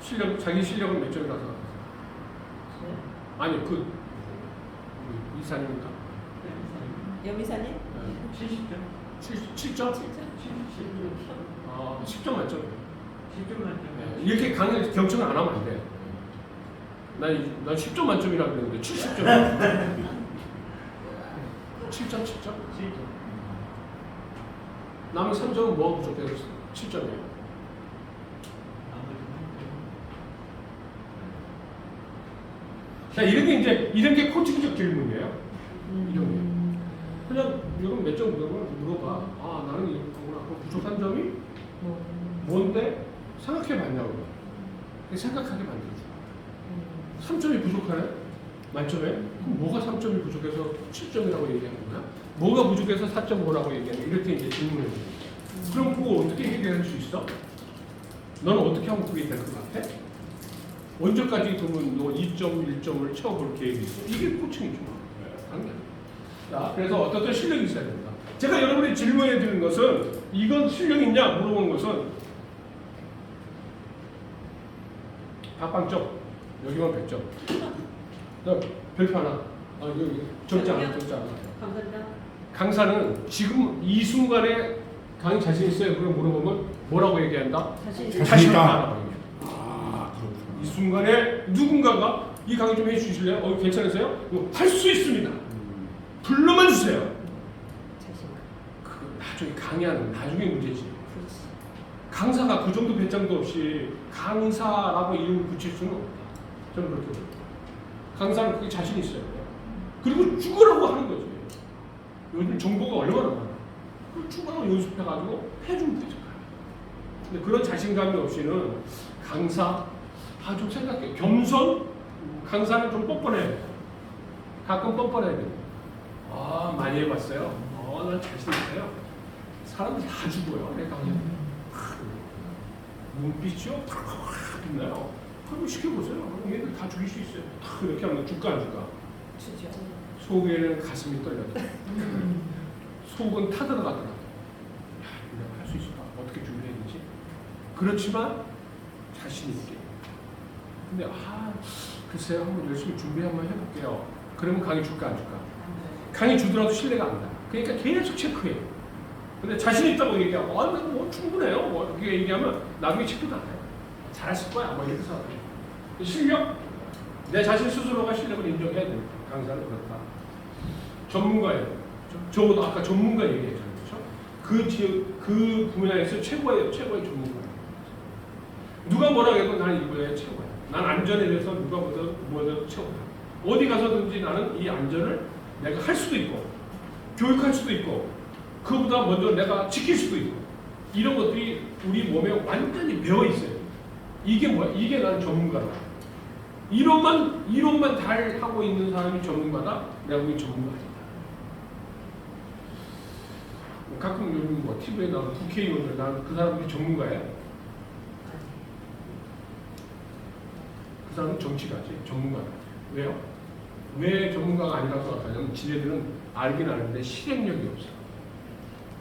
실력, 자기 실력은 몇 점이라고 생각하세요? 아니, 그 이사님인가? 여미사님? 7점? 7점? 10점 만점. 10점 만점. 이렇게 강의 경청을 안 하면 안 돼. 난 10점 만점이라고 그랬는데 70점. 7점. 남은 3점은 뭐가 부족해서 7점이에요. 자, 이런 게 코칭적 질문이에요. 이런 게. 그냥 이건 몇 점 물어봐. 나는 이거구나. 그럼 부족한 점이 뭔데? 생각해 봤냐고. 생각하게 만들어줘. 3점이 부족하네? 만점에? 그럼 뭐가 3점이 부족해서 7점이라고 얘기하는 거야? 뭐가 부족해서 4.5라고 얘기하는 거야? 이렇게 이제 질문을 해줘. 그럼 그거 어떻게 해결할 수 있어? 너는 어떻게 하면 그게 될 것 같아? 언제까지 그러면 너 2점, 1점을 채워볼 계획이 있어? 이게 코칭이죠. 당연히. 자, 그래서 어떤 실력이 있어야 된다. 제가 여러분이 질문해 드리는 것은 이건 실력 있냐 물어본 것은 답방점 여기만 100점. 그다음 별표 하나. 여기 적지 않아. 감사합니다. 강사는 지금 이 순간에 강의 자신 있어요? 그럼 물어보면 뭐라고 얘기한다? 자신 자신이 있다. 있다라고 얘기해. 아, 그렇구나. 이 순간에 누군가가 이 강의 좀 해주실래요? 괜찮으세요? 할 수 있습니다. 불러만 주세요. 자신감. 그 나중에 강의하는 나중에 문제지. 그렇지. 강사가 그 정도 배짱도 없이 강사라고 이름을 붙일 수는 없다. 저는 그렇게 봅니다. 강사는 그게 자신 있어요. 그리고 죽으라고 하는 거지. 요즘 정보가 얼마나 많아. 그 죽으라고 연습해가지고 해주면 되잖아요. 근데 그런 자신감이 없이는 강사, 좀 생각해. 겸손? 강사는 좀 뻔뻔해야 돼. 가끔 뻔뻔해야 돼. 많이 해봤어요. 난 자신 있어요. 사람들 다 죽어요. 내가 그냥 눈빛이요? 탁 빛나요. 그럼 시켜보세요. 그럼 얘들 다 죽일 수 있어요. 탁 이렇게 하면 줄까 안 줄까? 주죠. 속에는 가슴이 떨려요. 속은 타들어가더라고요. 내가 할 수 있을까? 어떻게 준비해야 되지? 그렇지만 자신 있게. 근데 글쎄요. 한번 열심히 준비 한번 해볼게요. 그러면 강의 줄까 안 줄까? 강의 주더라도 신뢰가 안 나. 그러니까 계속 체크해요. 근데 자신 있다고 얘기하고 나는 뭐 충분해요. 뭐 이렇게 얘기하면 나중에 체크도 안 해요. 잘했을 거야. 뭐 이렇게 생각해요. 실력? 내 자신 스스로가 실력을 인정해야 됩니다. 강사는 그렇다. 전문가예요. 적어도 아까 전문가 얘기했잖아요. 그렇죠? 그 지역, 그 분야에서 최고의 전문가예요. 누가 뭐라 해도 나는 이거에 최고야. 난 안전에 대해서 누가 뭐든 최고야. 어디 가서든지 나는 이 안전을 내가 할 수도 있고 교육할 수도 있고 그보다 먼저 내가 지킬 수도 있고 이런 것들이 우리 몸에 완전히 배어 있어요. 이게 뭐야? 이게 나는 전문가다. 이론만 잘 하고 있는 사람이 전문가다. 내가 보기 전문가 아니다. 가끔 요즘 뭐 TV에 나오는 국회의원들 나는 그 사람들이 전문가예요. 그 사람은 정치가지 전문가다. 왜요? 왜 전문가가 아니라고 생각하냐면 지네들은 알긴 아는데 실행력이 없어.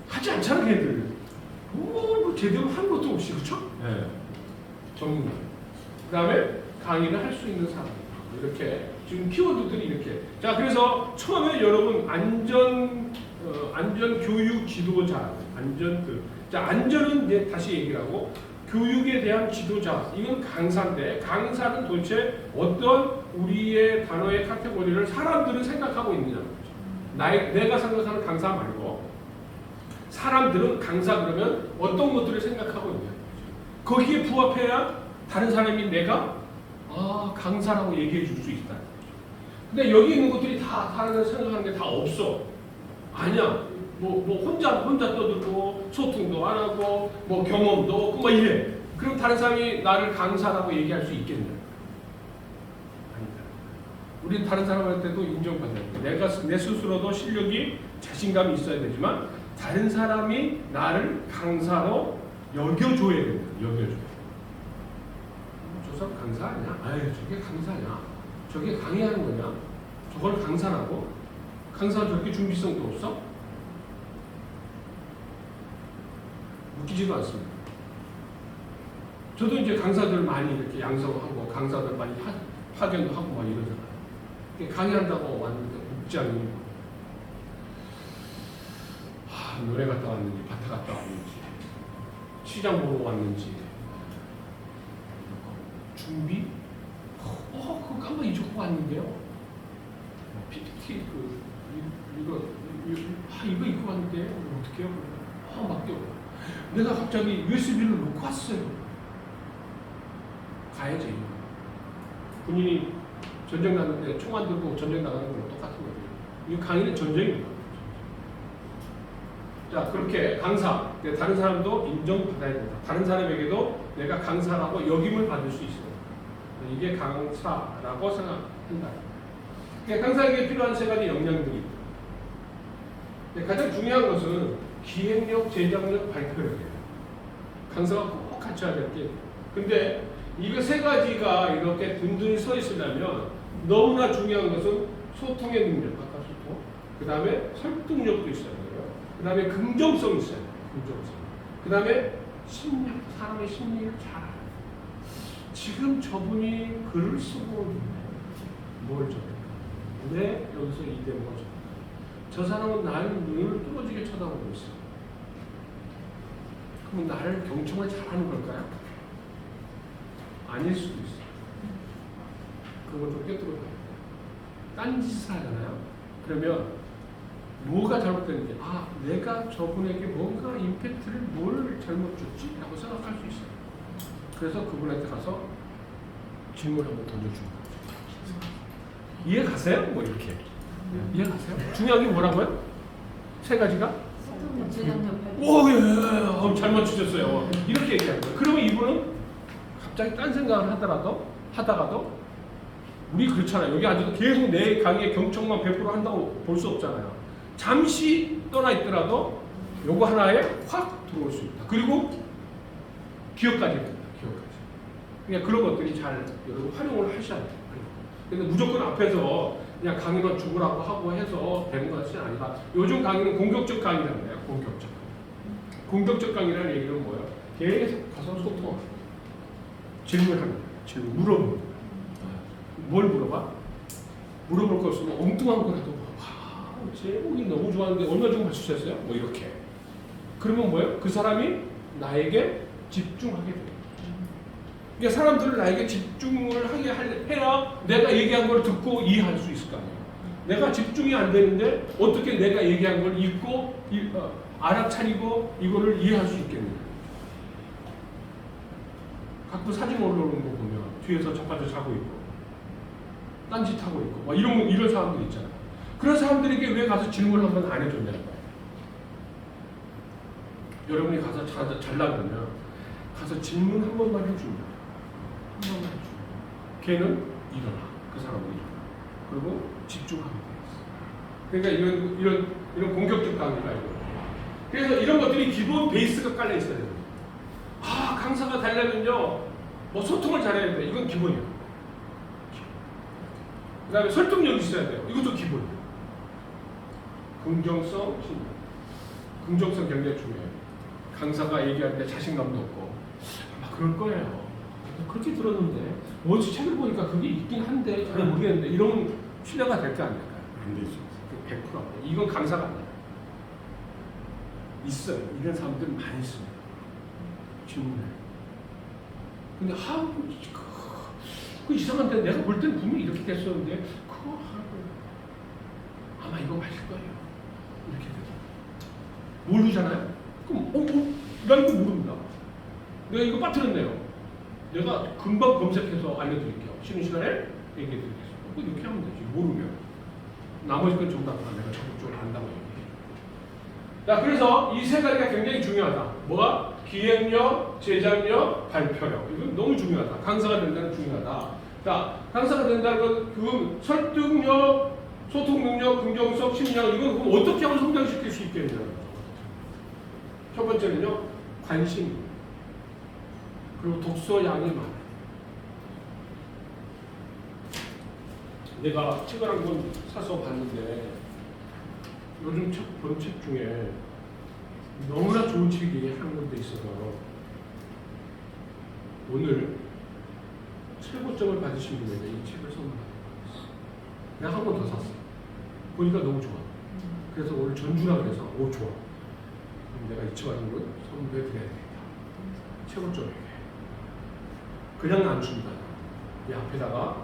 하지 않잖아 걔들. 뭐 제대로 한 것도 없이 그렇죠? 네. 전문가. 그 다음에 강의를 할 수 있는 사람. 이렇게 지금 키워드들이 이렇게. 자 그래서 처음에 여러분 안전 교육 지도자 안전은 이제 다시 얘기를 하고 교육에 대한 지도자 이건 강사인데 강사는 도대체 어떤 우리의 단어의 카테고리를 사람들은 생각하고 있느냐 거죠. 내가 생각하는 강사 말고 사람들은 강사 그러면 어떤 것들을 생각하고 있냐 거기에 부합해야 다른 사람이 내가 강사라고 얘기해 줄 수 있다. 근데 여기 있는 것들이 다 다른 생각하는 게 다 없어. 아니야. 뭐 혼자 떠들고 소통도 안 하고 뭐 경험도 없고 막 이래. 그럼 다른 사람이 나를 강사라고 얘기할 수 있겠냐? 아니다. 우리는 다른 사람할 때도 인정받아야 돼. 내가 내 스스로도 실력이 자신감이 있어야 되지만 다른 사람이 나를 강사로 여겨줘야 된다. 여겨줘. 저 사람 강사 아니야? 아유 저게 강사냐? 저게 강의하는 거냐? 저걸 강사라고? 강사가 저렇게 준비성도 없어? 웃기지도 않습니다. 저도 이제 강사들 많이 이렇게 양성하고 강사들 많이 파견도 하고 막 이러잖아요. 강의한다고 왔는데 국장이 노래 갔다 왔는지 밭에 갔다 왔는지 시장 보러 왔는지 준비? 그거 가만 잊고 왔는데요. PPT 이거 입고 왔는데 어떻게 해요? 맡겨. 내가 갑자기 USB를 놓고 왔어요. 가야지. 본인이 전쟁 나는데 총안 들고 전쟁 나가는 거랑 똑같은 거예요. 이 강의는 전쟁입니다. 자, 그렇게 강사. 다른 사람도 인정받아야 된다. 다른 사람에게도 내가 강사라고 역임을 받을 수 있어요. 이게 강사라고 생각한다. 강사에게 필요한 세 가지 역량들이 있다. 가장 중요한 것은 기획력, 제작력, 발표력이에요. 강사가 꼭 갖춰야 될 게. 근데 이거 세 가지가 이렇게 든든히 서 있으려면 너무나 중요한 것은 소통의 능력, 아까 소통. 그 다음에 설득력도 있어야 돼요. 그 다음에 긍정성이 있어야 돼요. 긍정성. 그 다음에 심리, 사람의 심리를 잘 알아요. 지금 저분이 글을 쓰고 뭘 적을까? 왜 여기서 이 대목을 적을까? 저 사람은 나의 눈을 뚫어지게 쳐다보고 있어. 그럼 나를 경청을 잘하는 걸까요? 아닐 수도 있어요. 그걸 좀 깨뜨려 봐요. 딴짓을 하잖아요. 그러면 뭐가 잘못됐는지, 아, 내가 저분에게 뭔가 임팩트를 뭘 잘못 줬지? 라고 생각할 수 있어요. 그래서 그분한테 가서 질문 한번 던져주는 거죠. 이해 가세요? 뭐 이렇게. 이해 가세요? 중요한 게 뭐라고요? 세 가지가? 소통 제작력 발표. 오, 예, 잘 맞추셨어요. 이렇게 얘기하는 거예요. 그러면 이분은 갑자기 딴 생각을 하다가도 우리 그렇잖아요. 여기 앉아서 계속 내 강의에 경청만 100% 한다고 볼 수 없잖아요. 잠시 떠나 있더라도 요거 하나에 확 들어올 수 있다. 그리고 기억까지 된다. 기억까지. 그러니까 그런 것들이 잘 여러분 활용을 하셔야 돼요. 근데 무조건 앞에서 그냥 강의만 죽으라고 하고 해서 되는 것이 아니라 요즘 강의는 공격적 강의라는 거예요. 공격적. 공격적 강의라는 얘기는 뭐예요? 계속 가서 소통하고 질문하는 거예요. 질문, 물어보는 거예요. 뭘 물어봐? 물어볼 거 없으면 엉뚱한 거라도 물어봐. 제목이 너무 좋았는데 얼마 정도 맞추셨어요? 뭐 이렇게. 그러면 뭐예요? 그 사람이 나에게 집중하게 돼요. 그러니까 사람들을 나에게 집중을 하게 해야 내가 얘기한 걸 듣고 이해할 수 있을 거 아니에요. 내가 집중이 안 되는데 어떻게 내가 얘기한 걸 읽고 알아차리고 이거를 이해할 수 있겠느냐. 가끔 사진 올라오는 거 보면 뒤에서 자빠져 자고 있고 딴짓하고 있고 막 이런 사람들 있잖아요. 그런 사람들에게 왜 가서 질문을 한번 안 해줬냐는 거예요. 여러분이 가서 잘라 그러면 가서 질문 한 번만 해줍니다. 한 번만 해줍니다. 걔는 일어나. 그 사람은 일어나. 그리고 집중하게 돼 있어. 그러니까 이런 공격적 강의가 이거. 그래서 이런 것들이 기본 베이스가 깔려 있어야 돼요. 아, 강사가 되려면요, 뭐 소통을 잘해야 돼. 이건 기본이에요. 그 다음에 설득력이 있어야 돼요. 이것도 기본이에요. 긍정성, 긍정성 굉장히 중요해요. 강사가 얘기할 때 자신감도 없고 아마 그럴 거예요. 그렇게 들었는데 어디서 책을 보니까 그게 있긴 한데 잘 모르겠는데 이러면 신뢰가 될까 안 될까요? 안 되죠. 100%. 이건 강사가 아니에요. 있어요. 이런 사람들 많이 있습니다. 질문을. 근데 그 이상한데 내가 볼 때는 분명히 이렇게 됐었는데 그거 하고 아마 이거 맞을 거예요. 이렇게 돼서 모르잖아요. 그럼 나 이거 모릅니다. 내가 이거 빠뜨렸네요. 내가 금방 검색해서 알려드릴게요. 쉬는 시간에 얘기해드리겠습니다. 이렇게 하면 되지. 모르면 나머지 건 정답 내가 적극적으로 안다고 얘기해요. 자, 그래서 이 세 가지가 굉장히 중요하다. 뭐가? 기획력, 제작력, 발표력. 이건 너무 중요하다. 강사가 된다는 중요하다. 자, 강사가 된다는 건 그건 설득력, 소통 능력, 긍정성, 심리학 이건 그럼 어떻게 하면 성장시킬 수 있겠냐. 첫 번째는요, 관심. 그리고 독서 양이 많아. 내가 책을 한 권 사서 봤는데 요즘 본 책 중에 너무나 좋은 책이 한 군데 있어서 오늘 최고점을 받으신 분에게 이 책을 선물합니다. 내가 한 권 더 샀어. 보니까 너무 좋아. 그래서 오늘 전주라 그래서 오 좋아. 그럼 내가 이 책 받은 걸 선물해 드려야 되겠다. 최고점에게. 그냥 안 줍니다. 이 앞에다가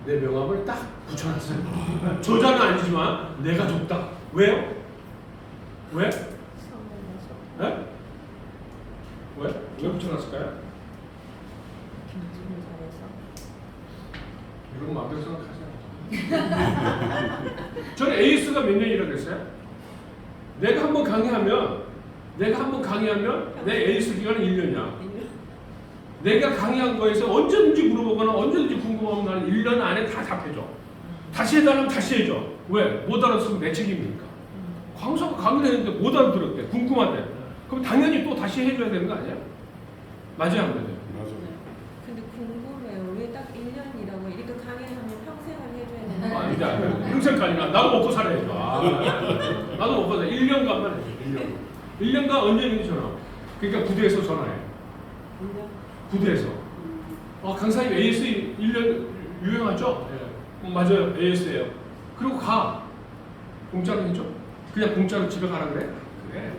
내 명함을 딱 붙여놨어요. 저자는 아니지만 내가 줬다. 왜요? 왜? 네? 왜? 왜 붙여놨을까요? 이런 거 마음대로 생각하세요. 저는 에이스가 몇 년이라고 그랬어요? 내가 한번 강의하면 내 에이스 기간은 1년이야. 내가 강의한 거에서 언제든지 물어보거나 언제든지 궁금하면 나는 1년 안에 다 답해줘. 다시 해달라면 다시 해줘. 왜? 못 알아듣으면 내 책임이니까. 강사가 강의를 했는데 못 알아들었대. 궁금하대. 그럼 당연히 또 다시 해줘야 되는 거 아니야? 맞아요, 안 맞아요? 맞아요. 근데 궁금해요. 왜 딱 1년이라고 이렇게 강의하면 평생을 해줘야 되는 거 아니다. 평생까지나 나도 먹고 살아야죠. 나도 먹고 살아. 1년간만 해줘. 1년간 언제든지 전화. 그러니까 부대에서 전화해. 1년? 부대에서. 강사님 AS 1년 유행하죠? 네. 맞아요. AS예요. 그리고 가. 공짜로 해줘? 그냥 공짜로 집에 가라 그래? 그래.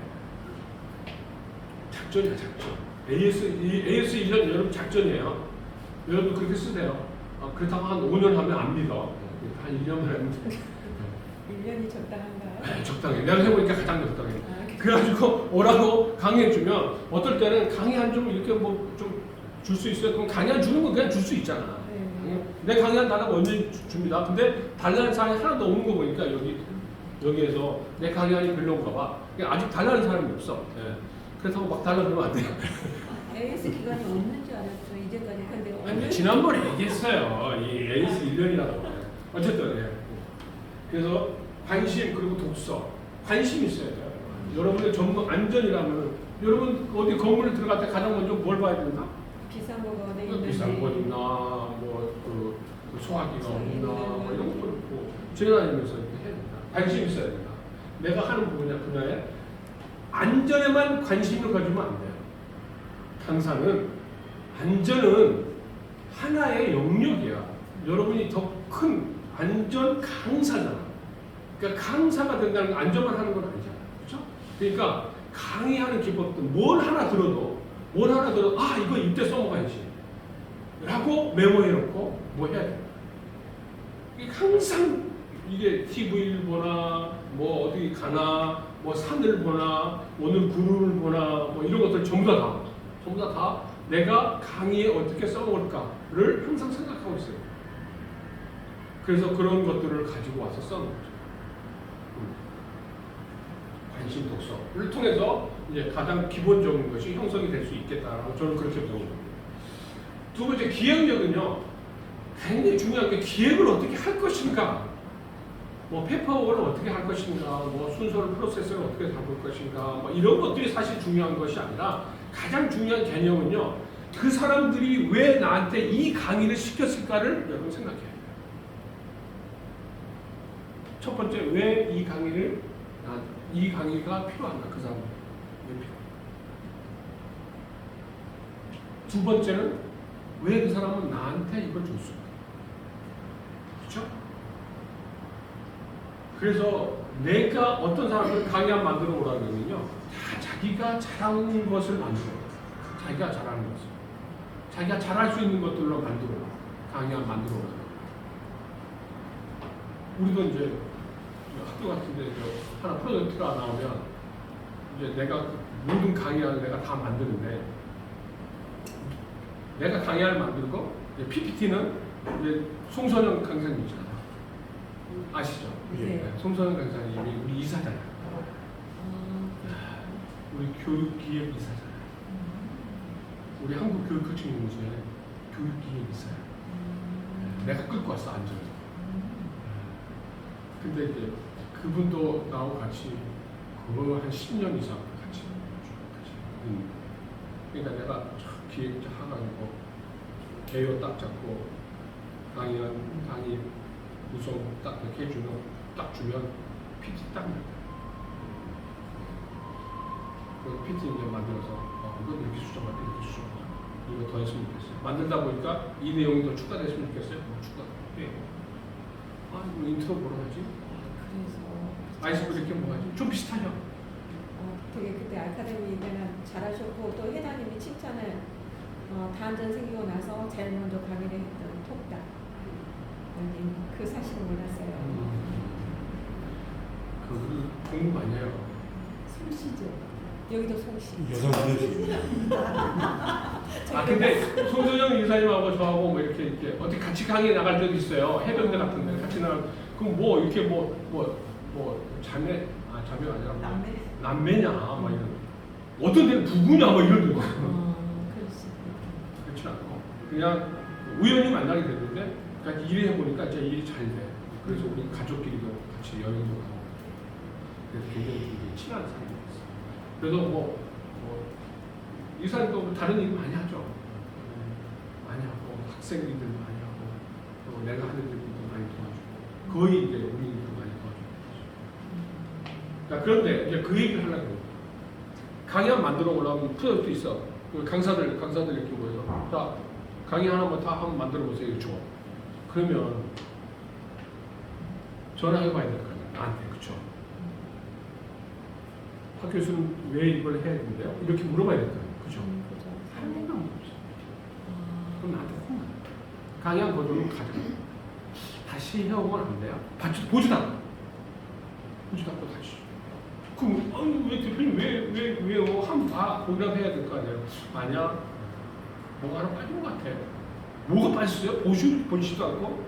작전이야, 작전. AS 1년 여러분 작전이에요. 여러분 그렇게 쓰세요. 그렇다고 한 5년 하면 안 믿어. 한 1년만 하면 돼. 1년이 적당한가요? 적당해. 내가 해보니까 가장 적당해. 아, 그래가지고 오라고 강의해주면 어떨 때는 강의 한 좀 이렇게 뭐 좀 줄 수 있어요. 그럼 강의 한 주는 건 그냥 줄 수 있잖아. 네. 내 강의 한 달라고 언제 줍니다. 근데 달라는 사람이 하나도 없는 거 보니까 여기에서 내 강의안이 별로인가 봐. 아직 달라는 사람이 없어. 예. 그렇다고 막 달라 그러면 안 돼요. AS 기간이 없는 줄 알았죠. 이제까지. 근데 오늘 지난번에 얘기했어요. 이 AS 1년이라고. 어쨌든 예. 그래서 관심 그리고 독서. 관심 있어야 돼요. 여러분의 전문 안전이라면 여러분 어디 건물에 들어갈 때 가장 먼저 뭘 봐야 된다? 비상구가 어디 있는지. 비싼 거 있나, 뭐그 소화기가 없나, 뭐 이런 것도 그렇고 지나다니면서 이렇게 해야 된다. 관심 있어야 된다. 내가 하는 분야에 안전에만 관심을 가지면 안 돼요. 강사는 안전은 하나의 영역이야. 여러분이 더 큰 안전 강사잖아. 그러니까 강사가 된다는 건 안전만 하는 건 아니잖아. 그렇죠? 그러니까 강의하는 기법도 뭘 하나 들어도 이거 이때 써먹어야지 라고 메모해놓고 뭐 해야 돼. 이게 항상 이게 TV를 보나 뭐 어디 가나 뭐 산을 보나 오늘 구름을 보나 뭐 이런 것들 전부 다 내가 강의에 어떻게 써먹을까를 항상 생각하고 있어요. 그래서 그런 것들을 가지고 와서 써놓죠. 관심 독서를 통해서 이제 가장 기본적인 것이 형성이 될 수 있겠다라고 저는 그렇게 보거든요. 두 번째 기획력은요. 굉장히 중요한 게 기획을 어떻게 할 것인가, 뭐 페이퍼워크를 어떻게 할 것인가, 뭐 순서를 프로세스를 어떻게 잡을 것인가, 뭐 이런 것들이 사실 중요한 것이 아니라 가장 중요한 개념은요. 그 사람들이 왜 나한테 이 강의를 시켰을까를 여러분 생각해야 돼요. 첫 번째 왜 이 강의가 필요한가 그 사람 왜 필요한가. 두 번째는 왜 그 사람은 나한테 이걸 줬을까. 그렇죠? 그래서 내가 어떤 사람을 강의안 만들어 오라고 하면요 다 자기가 잘하는 것을 만들어. 자기가 잘하는 것을 자기가 잘할 수 있는 것들로 만들어 강의안 만들어 오라고. 우리도 이제 학교 같은데 하나 프로젝트가 나오면 이제 내가 모든 강의안을 내가 다 만드는데 내가 강의안을 만들고 PPT는 이제 송선영 강사님 있잖아요. 아시죠? 네. 송선영 강사님이 우리 이사잖아요. 우리 교육기획 이사잖아요. 우리 한국교육교육연구소에 교육기획 이사예요. 내가 끌고 왔어 앉아서. 근데 이제 그분도 나하고 같이 그거 한 10년 이상 같이. 그러니까 내가 기획 해가지고 개요 딱 잡고 강의 구성 딱 이렇게 해주면 딱 주면 PT 딱 나요. 그 PT 이제 만들어서 이거 이렇게 수정하자 이렇게 수정하자 이거 더 했으면 좋겠어요. 만들다 보니까 이 내용이 더 추가됐으면 좋겠어요. 뭐 추가돼. 이거 인트로 뭐라 하지? 그래서 아이스 브레이크 뭐 하지? 좀 비슷하죠? 되게 그때 아카데미 때는 잘하셨고 또 회장님이 칭찬을 다한전 생기고 나서 제일 먼저 강의를 했던 톡다. 그 사실을 몰랐어요. 그 공부 많이 해요. 송시죠. 여기도 송시. 여성 분이시. 근데 송선영 이사님하고 저하고 뭐 이렇게 어떻게 같이 강의 나갈 때도 있어요. 해병대 같은데 같이 나갈. 그럼 뭐 이렇게 뭐 자매가 아니라 남매냐 막 이런. 어떤 데는 부부냐 막 이런 거. 그렇지 않고 그냥 우연히 만나게 됐는데 그러니까 일을 해보니까 이제 일이 잘 돼. 그래서 우리 가족끼리도 같이 여행도 가고 그래서 굉장히 좀 친한 사람이 됐어. 그래서 이사님도 다른 일 많이 하죠. 많이 하고 학생들도 많이 하고 또 내가 하는 일도 많이 도와주고 거의 이제 우리 일도 많이 도와주고. 자, 그런데 이제 그 얘기를 하려고 해요. 강의안 만들어 오려면 프로젝트 있어. 강사들 이렇게 모여서 자 강의 하나만 다 한번 만들어 보세요. 이거 줘. 그러면 전화해봐야 될 거 아니야. 나한테 그쵸? 학교에서는 왜 이걸 해야 된대요? 이렇게 물어봐야 된다. 그죠? 그죠. 하는 생각 없어. 그럼 나한테 혼나. 강의한 거를 가져. 다시 해오면 안 돼요? 보지도 않아. 보지도 않고 다시. 그럼 아니 왜 대표님 왜요? 한번 다 보기라도 해야 될 거 아니에요? 아니야. 뭐가 하나 빠진 것 같아. 뭐가 빠졌어요? 보지도 않고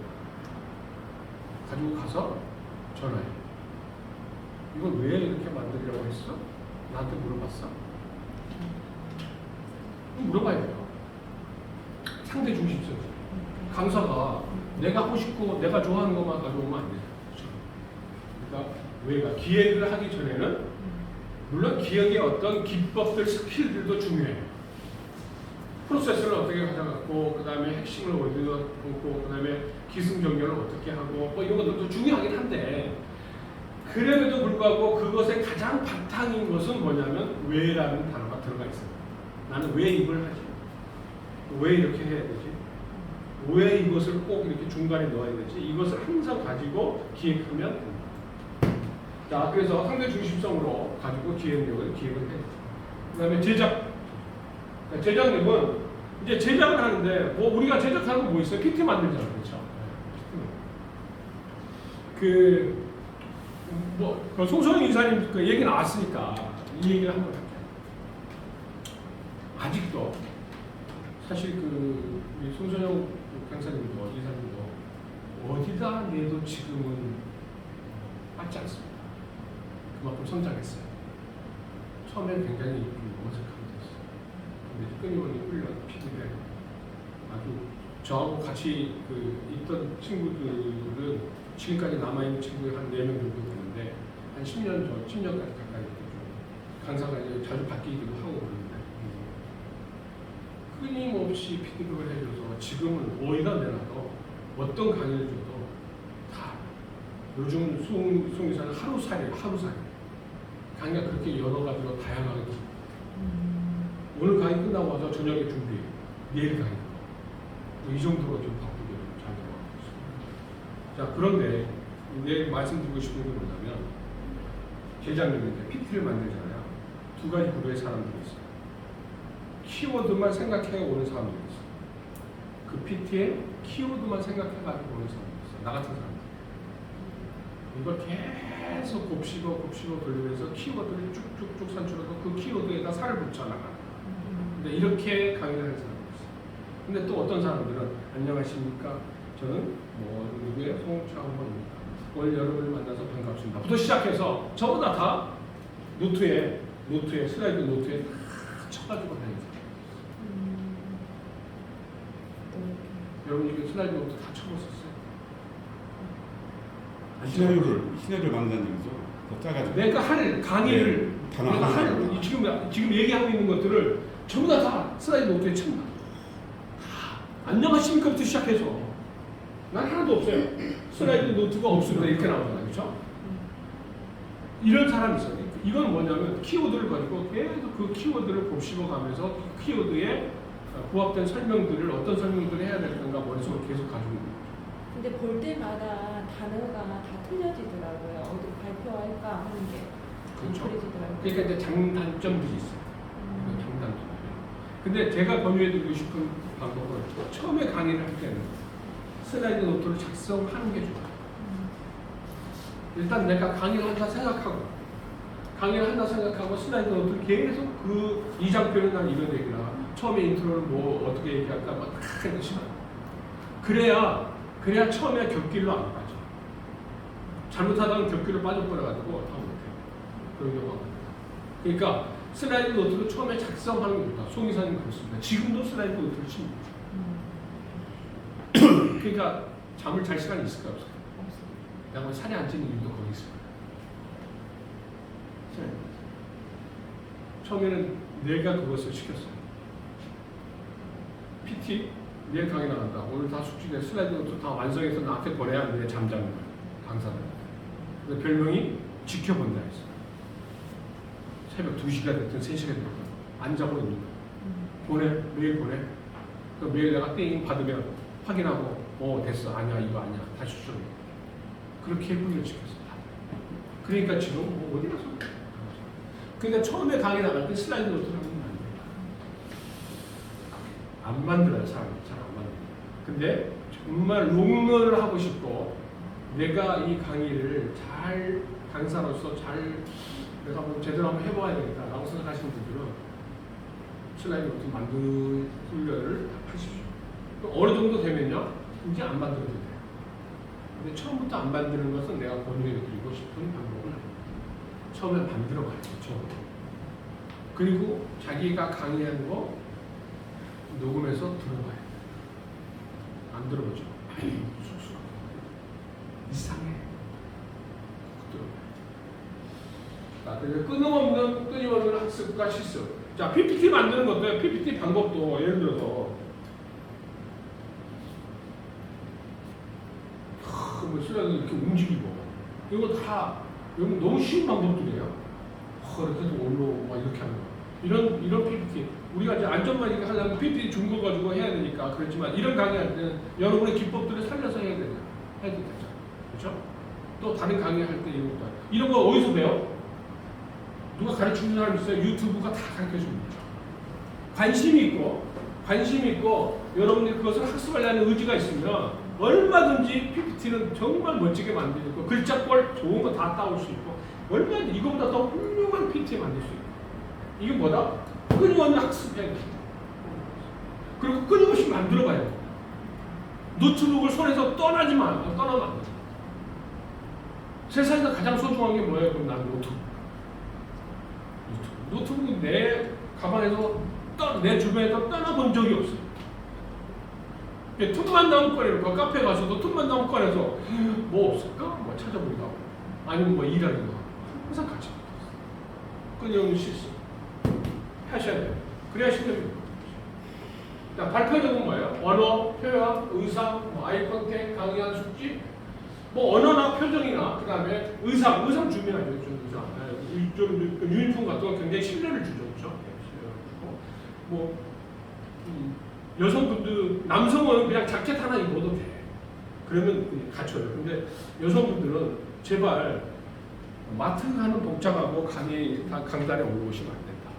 가지고 가서 전화해. 이걸 왜 이렇게 만들려고 했어? 나한테 물어봤어? 물어봐야 돼요. 상대 중심성. 강사가 내가 하고 싶고 내가 좋아하는 것만 가져오면 안 돼요. 그러니까 왜가 기획을 하기 전에는 물론 기획의 어떤 기법들, 스킬들도 중요해요. 프로세스를 어떻게 가져갔고, 그 다음에 핵심을 어디다 놓고, 그 다음에 기승전결을 어떻게 하고, 뭐 이런 것들도 중요하긴 한데, 그럼에도 불구하고 그것의 가장 바탕인 것은 뭐냐면 왜라는 단어가 들어가 있어요. 나는 왜 이걸 하지? 왜 이렇게 해야 되지? 왜 이것을 꼭 이렇게 중간에 넣어야 되지? 이것을 항상 가지고 기획하면 된다. 자, 그래서 상대 중심성으로 가지고 기획을 해요. 그 다음에 제작. 제작력은 이제 제작을 하는데 뭐 우리가 제작하는 거 뭐 있어요? PT 만들잖아요, 그렇죠? 그 송소영 이사님 그 얘기 나왔으니까 이 얘기를 한번 할게요. 아직도 사실 그 송소영 강사님도 이사님도 어디다 내도 지금은 맞지 않습니다. 그만큼 성장했어요. 처음엔 굉장히 어색하게 됐어요. 근데 끊임없이 훈련, 피드백 아주 저하고 같이 있던 친구들은 지금까지 남아있는 친구들이 한 4명 정도 되는데 한 10년 가까이 강사가 이제 자주 바뀌기도 하고 그러는데 끊임없이 피드백을 해줘서 지금은 어디다 내놔도 어떤 강의를 줘도 다 요즘 송이사는 하루살이 강의가 그렇게 여러 가지로 다양하게 오늘 강의 끝나고 와서 저녁에 준비해 내일 강의 이 정도로 좀 바쁘게 잘 들어가고 있습니다. 자, 그런데 내일 말씀드리고 싶은 게 뭐냐면 제작력인데 PT를 만들잖아요. 두 가지 부류의 사람들이 있어요. 키워드만 생각해 오는 사람들이 있어요. 그 PT에 키워드만 생각해가지고 오는 사람들이 있어요. 나 같은 사람들. 이걸 계속 곱씹어 돌리면서 키워드를 쭉쭉쭉 산출해서 그 키워드에다 살을 붙여 나가는. 근데 이렇게 강의를 하는 사람이 있어요. 근데 또 어떤 사람들은 안녕하십니까? 저는 뭐 누구의 송창호입니다. 오늘 여러분을 만나서 반갑습니다. 부터 시작해서 저보다 다 노트에 슬라이드 노트에 다 쳐가지고 다니는 사람. 여러분 이게 슬라이드 노트 다 쳐봤었어요? 시나리오를 만든다는 얘기죠. 더 짜가지고. 내가 할 강의를 내가 할 지금 얘기하고 있는 것들을 전부 다 슬라이드 노트에 칩니다. 안녕하십니까부터 시작해서 난 하나도 없어요. 슬라이드 노트가 없습니다. 이렇게 나오잖아요. 그렇죠? 이런 사람이 있어요. 이건 뭐냐면 키워드를 가지고 계속 그 키워드를 곱씹어가면서 그 키워드에 부합된 설명들을 어떤 설명들을 해야 될 건가 머릿속으로 계속 가지고 있는 거죠. 근데 볼 때마다 단어가 다 틀려지더라고요. 어디 발표할까 하는 게 그렇죠. 틀려지더라고요. 그러니까 이제 장단점들이 있어요. 장단점. 근데 제가 권유해드리고 싶은 방법은 처음에 강의를 할 때는 슬라이드 노트를 작성하는 게 좋아요. 일단 내가 강의를 한다 생각하고 슬라이드 노트를 계속 그 이장표는 난 이런 얘기라 처음에 인트로를 뭐 어떻게 얘기할까 막 다 하는 시간. 그래야 처음에 곁길로 안 빠져. 잘못하다가 곁길로 빠져버려가지고 다 못해요. 그런 경우가 많아요. 그러니까 슬라이드 노트를 처음에 작성하는 겁니다. 송이사님 그렇습니다. 지금도 슬라이드 노트를 칩니다. 그러니까 잠을 잘 시간이 있을까요? 없을까요? 내가 살이 안 찌는 이유도 거기 있어요. 처음에는 내가 그것을 시켰어요. PT, 내일 강의 나간다. 오늘 다 숙지돼 슬라이드 노트 다 완성해서 나한테 보내야 내 잠자는 거예요. 강사들. 근데 별명이 지켜본다 했어요. 새벽 2시가 됐든 3시가 됐든 안 자고 있는 거예요. 메일 보내. 그 메일 내가 띵 받으면 확인하고 됐어. 아니야 이거 아니야. 다시 수정해. 그렇게 훈련을 시켰어요. 그러니까 지금 어디 가서 근데 처음에 강의 나갈 때 슬라이드 노트를 하면 안 만들어요. 사람이 잘 안 만들어요. 근데 정말 롱런을 하고 싶고 내가 이 강의를 잘 강사로서 잘 내가 뭐 제대로 한번 해봐야 되겠다라고 생각하시는 분들은 슬라이드 노트 만드는 훈련을 하십시오. 또 어느 정도 되면요 이제 안 만들어도 돼요. 근데 처음부터 안 만드는 것은 내가 권유해드리고 싶은 방법을 처음에 만들어가야죠. 처음에. 그리고 자기가 강의하는 거 녹음해서 들어봐야 돼. 안 들어보죠. 이상해. 자, 그래서 끊임없는 학습과 실습. 자, PPT 만드는 것도 PPT 방법도 예를 들어서 뭐 슬라이드 이렇게 움직이고 이거 다 너무 쉬운 방법들이에요. 이렇게 해서 올로 막 이렇게 하는 거. 이런 PPT 우리가 이제 안전만 이렇게 하려면 PPT 준 거 가지고 해야 되니까 그렇지만 이런 강의할 때는 여러분의 기법들을 살려서 해야 되죠. 그렇죠? 또 다른 강의할 때 이런 거 어디서 배워? 누가 가르치는 사람 있어요? 유튜브가 다 가르쳐줍니다. 관심이 있고 여러분들이 그것을 학습하려는 의지가 있으면 얼마든지 PPT는 정말 멋지게 만들고 글자꼴 좋은 거 다 따올 수 있고 얼마든지 이거보다 더 훌륭한 PPT 만들 수 있고 이게 뭐다? 끊임없는 학습해야 됩니다. 그리고 끊임없이 만들어봐야 돼요. 노트북을 손에서 떠나면 안 돼요. 세상에서 가장 소중한 게 뭐예요? 그럼 나는 노트북은 내 가방에서 내 주변에서 떠나본 적이 없어요. 틈만 나면 꺼내놓고 카페에 가서도 틈만 나면 꺼내서 뭐 없을까? 뭐 찾아보기도 하고 아니면 뭐 일하기도 하고 항상 같이 끊임없는 실습 하셔야 돼요. 그래야 실력이 발표적은 뭐예요? 언어, 표현, 의상, 뭐 아이 컨택, 강의한 숙지 뭐 언어나 표정이나 그 다음에 의상 중요하죠. 좀 유니폼 같은 건 굉장히 신뢰를 주죠. 그렇죠? 신뢰를 주고 뭐 여성분들, 남성은 그냥 자켓 하나 입어도 돼. 그러면 갖춰요. 근데 여성분들은 제발 마트 가는 복장하고 강단에 올라오시면 안 된다.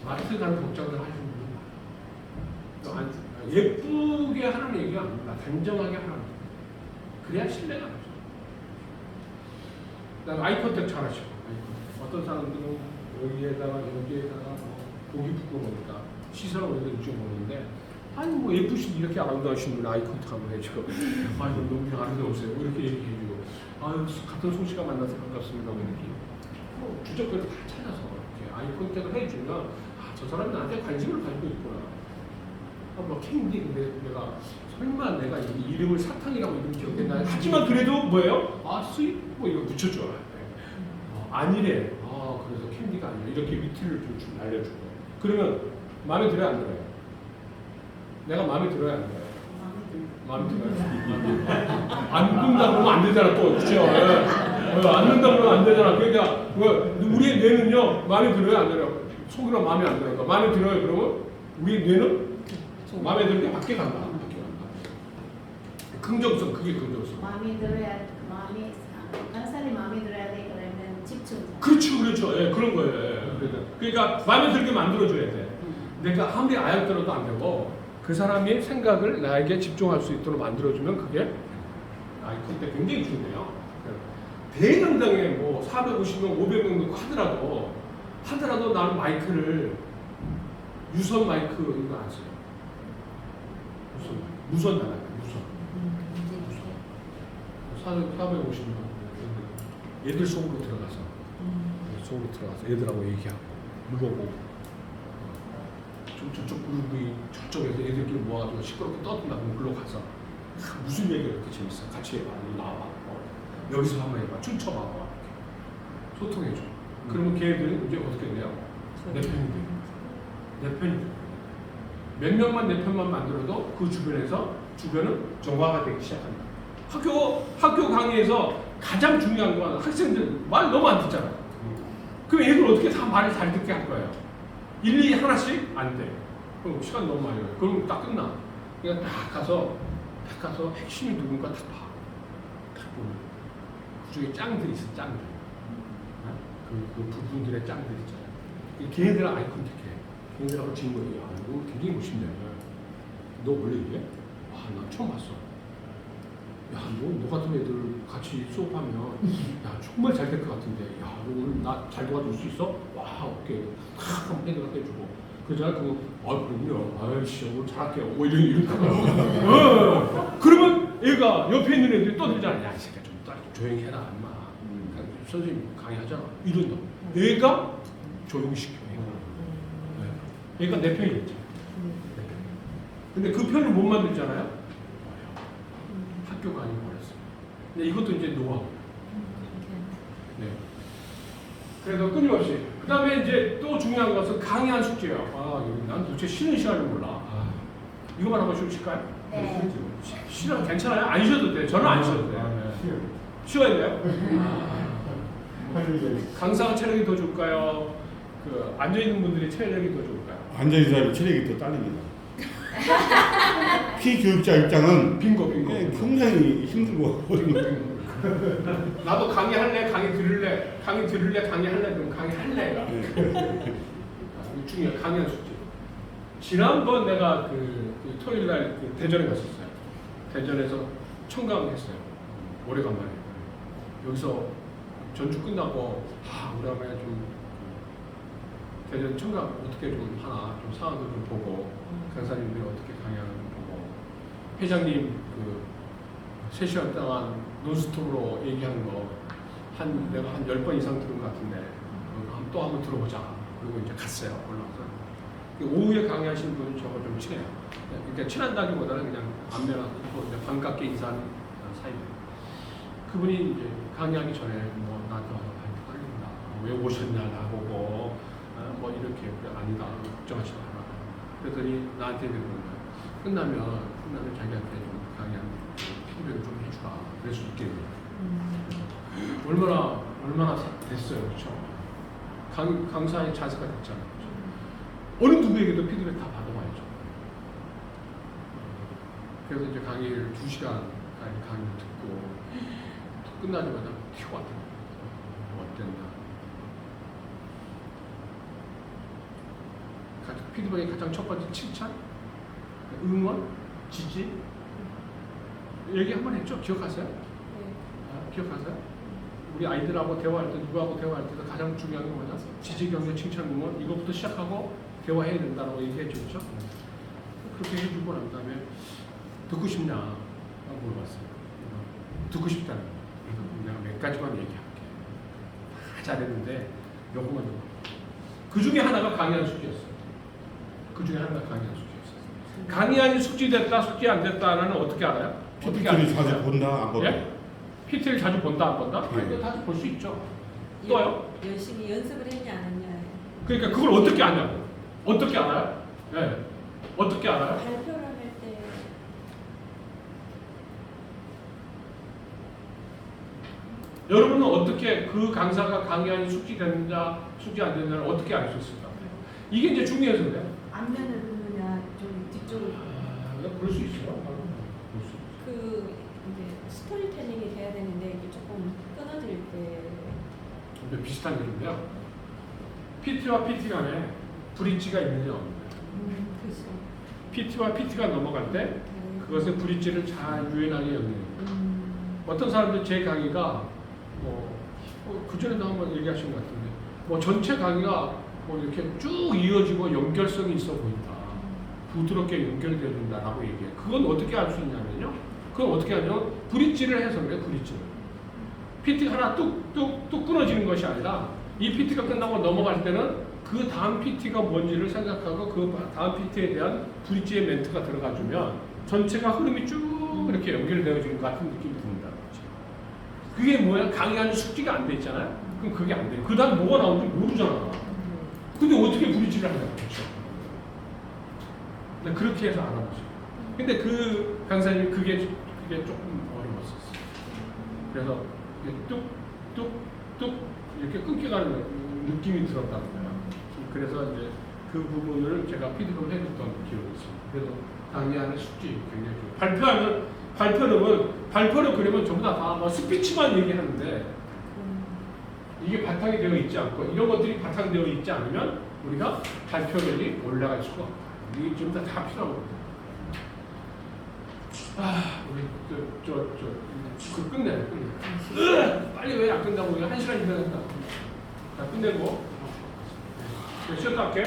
마트 가는 복장을 하시는 분은 예쁘게 하는 얘기가 아닙니다. 단정하게 하는 얘기. 그래야 신뢰가 나죠. 그다음에 아이 컨택 잘 하시고. 어떤 사람들은 여기에다가 보기 부끄러우니까 시선을 오히려 이쪽 보는데 아니 뭐 예쁘신 이렇게 아름다우신 분 아이 컨택 한번 해주고 아니 너무 아름다우세요 이렇게 얘기해주고 아유 같은 송씨가 만나서 반갑습니다 이렇게 주적거리를 다 찾아서 이렇게 아이 컨택을 해주면 저 사람이 나한테 관심을 가지고 있구나. 뭐 캔디 근데 내가 설마 내가 이름을 사탕이라고 이름 기억했나 하지만 그래도 뭐예요? 스윗 뭐 이거 붙여줘야 돼. 아니래. 그래서 캔디가 아니라 이렇게 위트를 좀 알려주고 그러면 마음에 들어요 안 들어요? 내가 마음에 들어요 안 들어요? 마음에 들어요. 안 든다 그러면 안 되잖아 또 그렇죠? 안 든다 그러면 안 되잖아. 그러니까 우리의 뇌는요 마음에 들어요 안 들어요? 속으로 마음에 안 들어요. 마음에 들어요 그러면 우리 뇌는 마음에 드는 게 밖에 간다. 긍정성 그게 긍정성. 마음에 들어야 강사님 마음에 들어야 돼. 그러면 집중. 그렇죠. 예, 그런 거예요. 예. 그러니까 마음에 들게 만들어줘야 돼. 내가 아무리 아역들어도 안 되고 그 사람의 생각을 나에게 집중할 수 있도록 만들어주면 그게 아이 컨택 굉장히 중요해요. 대당당에 뭐 450명, 500명 넣고 하더라도 나는 마이크를 유선 마이크 이거 안 써요. 무선 나가요. 무선. 450명 얘들 속으로 들어가서 애들하고 얘기하고 물어보고 좀 저쪽 그룹이 저쪽에서 애들끼리 모아가지고 시끄럽게 떠든다 그러면 글로 가서 무슨 얘기가 이렇게 재밌어 같이 해봐 나와봐 여기서 한번 해봐 춤춰봐 소통해줘 그러면 걔들은 이제 어떻게 돼요? 내 편이 돼요. 내 편이 돼요. 몇 명만 내 편만 만들어도 그 주변은 정화가 되기 시작합니다. 학교 강의에서 가장 중요한 건 학생들 말 너무 안 듣잖아. 그럼 얘들 어떻게 다 말을 잘 듣게 할 거예요? 일일이 하나씩 안 돼. 그럼 시간 너무 많이 걸려. 그럼 딱 끝나. 그러니까 딱 가서 핵심이 누군가 딱 봐. 딱 보면 그 중에 짱들이 있어. 짱들. 그 부분들의 짱들 있잖아요. 걔네들은 아이 컨택해. 걔네들하고 지는 거야. 야, 이거 굉장히 멋있네. 너 원래 이래? 아, 나 처음 봤어. 야, 너 같은 애들 같이 수업하면 야, 정말 잘 될 것 같은데. 야, 너 오늘 나 잘 도와줄 수 있어? 와, 오케이. 탁 한번 헤드가 해주고. 그러잖아. 그거, 그럼요. 아이씨, 오늘 잘할게요. 뭐 이런 거. 그러면 얘가 옆에 있는 애들이 떠들잖아. 야, 이 새끼야, 좀 조용히 해라, 임마. 선생님 강의하잖아. 이런다. 얘가 조용히 시켜. 얘가 내 편이겠지. 근데 그 편을 못 만들잖아요. 학교가 아니고 그랬어. 근데 이것도 이제 노하우. 네. 그래서 끊임없이. 그 다음에 이제 또 중요한 것은 강의한 숙제예요. 난 도대체 쉬는 시간을 몰라. 이거만 하고 쉬실까요? 네. 쉬면 괜찮아요? 안 쉬어도 돼요. 저는 안 쉬어도 돼요. 쉬어야 돼요? 강사가 체력이 더 좋을까요? 그 앉아있는 분들이 체력이 더 좋을까요? 앉아있는 사람이 체력이 더 딸립니다. 피교육자 입장은 빙고. 굉장히 힘들고 어려운 나도 강의할래, 강의 들을래, 강의할래, 그럼 강의할래. 중요해, 강의한 숙제. 지난번 내가 그 토요일 날 대전에 갔었어요. 대전에서 청강했어요. 오래간만에. 여기서 전주 끝나고 오랜만에 좀 대전 청강 어떻게 좀 하나 좀 상황도 좀 보고 강사님들이 어떻게 강의하는 좀 보고 회장님 그 3시간 동안 논스톱으로 얘기하는 거 내가 한 10번 이상 들은 것 같은데 또 한번 들어보자. 그리고 이제 갔어요. 올라가서. 오후에 강의하시는 분은 저하고 좀 친해요. 그러니까 친한다기보다는 그냥 안면하고 이제 반갑게 인사하는 사이예요. 그분이 이제 강의하기 전에 뭐 나한테 와서 떨린다. 왜 오셨냐 나보고 뭐 이렇게 아니다. 걱정하지 마라. 그랬더니 나한테 그러는 거야. 끝나면 자기한테 좀 강의한 피드백을 좀 해주라. 그럴 수 있게. 얼마나 됐어요, 그렇죠? 강사의 자세가 됐잖아요. 어느 누구에게도 피드백 다 받아봐야죠. 그래서 이제 강의를 2시간까지 강의를 듣고 끝나자마자 튀어왔더라고요. 어땠나. 피드백의 가장 첫 번째 칭찬, 응원, 지지. 얘기 한번 했죠? 기억하세요? 기억하세요? 우리 아이들하고 대화할 때, 누구하고 대화할 때도 가장 중요한 게 뭐냐? 지지, 격려, 칭찬, 응원. 이것부터 시작하고 대화해야 된다고 얘기해 주죠. 그렇게 해주고 난 다음에 듣고 싶냐? 물어봤어요. 듣고 싶다는 거. 내가 몇 가지만 얘기할게. 다 잘했는데 요거만 좀. 그 중에 하나가 강의한 숙제였어요. 강의안이 숙지됐다, 숙지 안 됐다는 어떻게 알아요? PT를 자주 본다, 안 본다? 예? PT를 자주 본다, 안 본다? 네. 다시 볼 수 있죠. 또요? 열심히 연습을 했냐 안 했냐. 그러니까 그걸 어떻게 아냐고. 어떻게 알아요? 네. 어떻게 알아요? 발표를 할 때 여러분은 어떻게 그 강사가 강의안이 숙지됐는지 숙지 안 됐는지 어떻게 알 수 있을까? 이게 이제 중요해서 그래요. 앞면을 보느냐 좀 뒤쪽을 그럴 수 있어요. 그 이제 스토리텔링이 돼야 되는데 이게 조금 끊어질 때 근데 비슷한 일인데요. PT와 PT 간에 브릿지가 있느냐 없느냐. 그렇죠. PT와 PT가 넘어갈 때 그것의 브릿지를 잘 유연하게 연결해요. 어떤 사람들 제 강의가 그 전에도 한번 얘기하신 것 같은데 뭐 전체 강의가 뭐 이렇게 쭉 이어지고 연결성이 있어 보인다. 부드럽게 연결된다라고 얘기해요. 그건 어떻게 알 수 있냐면요. 그건 어떻게 하냐면 브릿지를 해서 그래요. 브릿지를. PT가 하나 뚝 끊어지는 것이 아니라 이 PT가 끝나고 넘어갈 때는 그 다음 PT가 뭔지를 생각하고 그 다음 PT에 대한 브릿지의 멘트가 들어가주면 전체가 흐름이 쭉 이렇게 연결되어지는 것 같은 느낌이 듭니다. 그게 뭐야? 강의하는 숙지가 안 돼 있잖아요? 그럼 그게 안 돼요. 그 다음 뭐가 나오는지 모르잖아. 근데 어떻게 브릿지를 하냐고. 그렇죠? 그렇게 해서 알아보죠. 근데 그 강사님이 그게 조금 어려웠었어요. 그래서 뚝 이렇게 끊겨가는 느낌이 들었다는 거예요. 그래서 이제 그 부분을 제가 피드백을 해줬던 기억이 있습니다. 그래서 강의하는 숙지 굉장히 좋아요. 발표는 그러면 전부 다 뭐 스피치만 얘기하는데 이게 바탕이 되어 있지 않고 이런 것들이 바탕되어 있지 않으면 우리가 발표율이 올라갈 수가 없다. 이게 좀 다 필요한 겁니다. 우리 그 끝내. 빨리 왜 안 끝나고 1시간 지나간다. 자, 끝내고. 쉬었다 할게.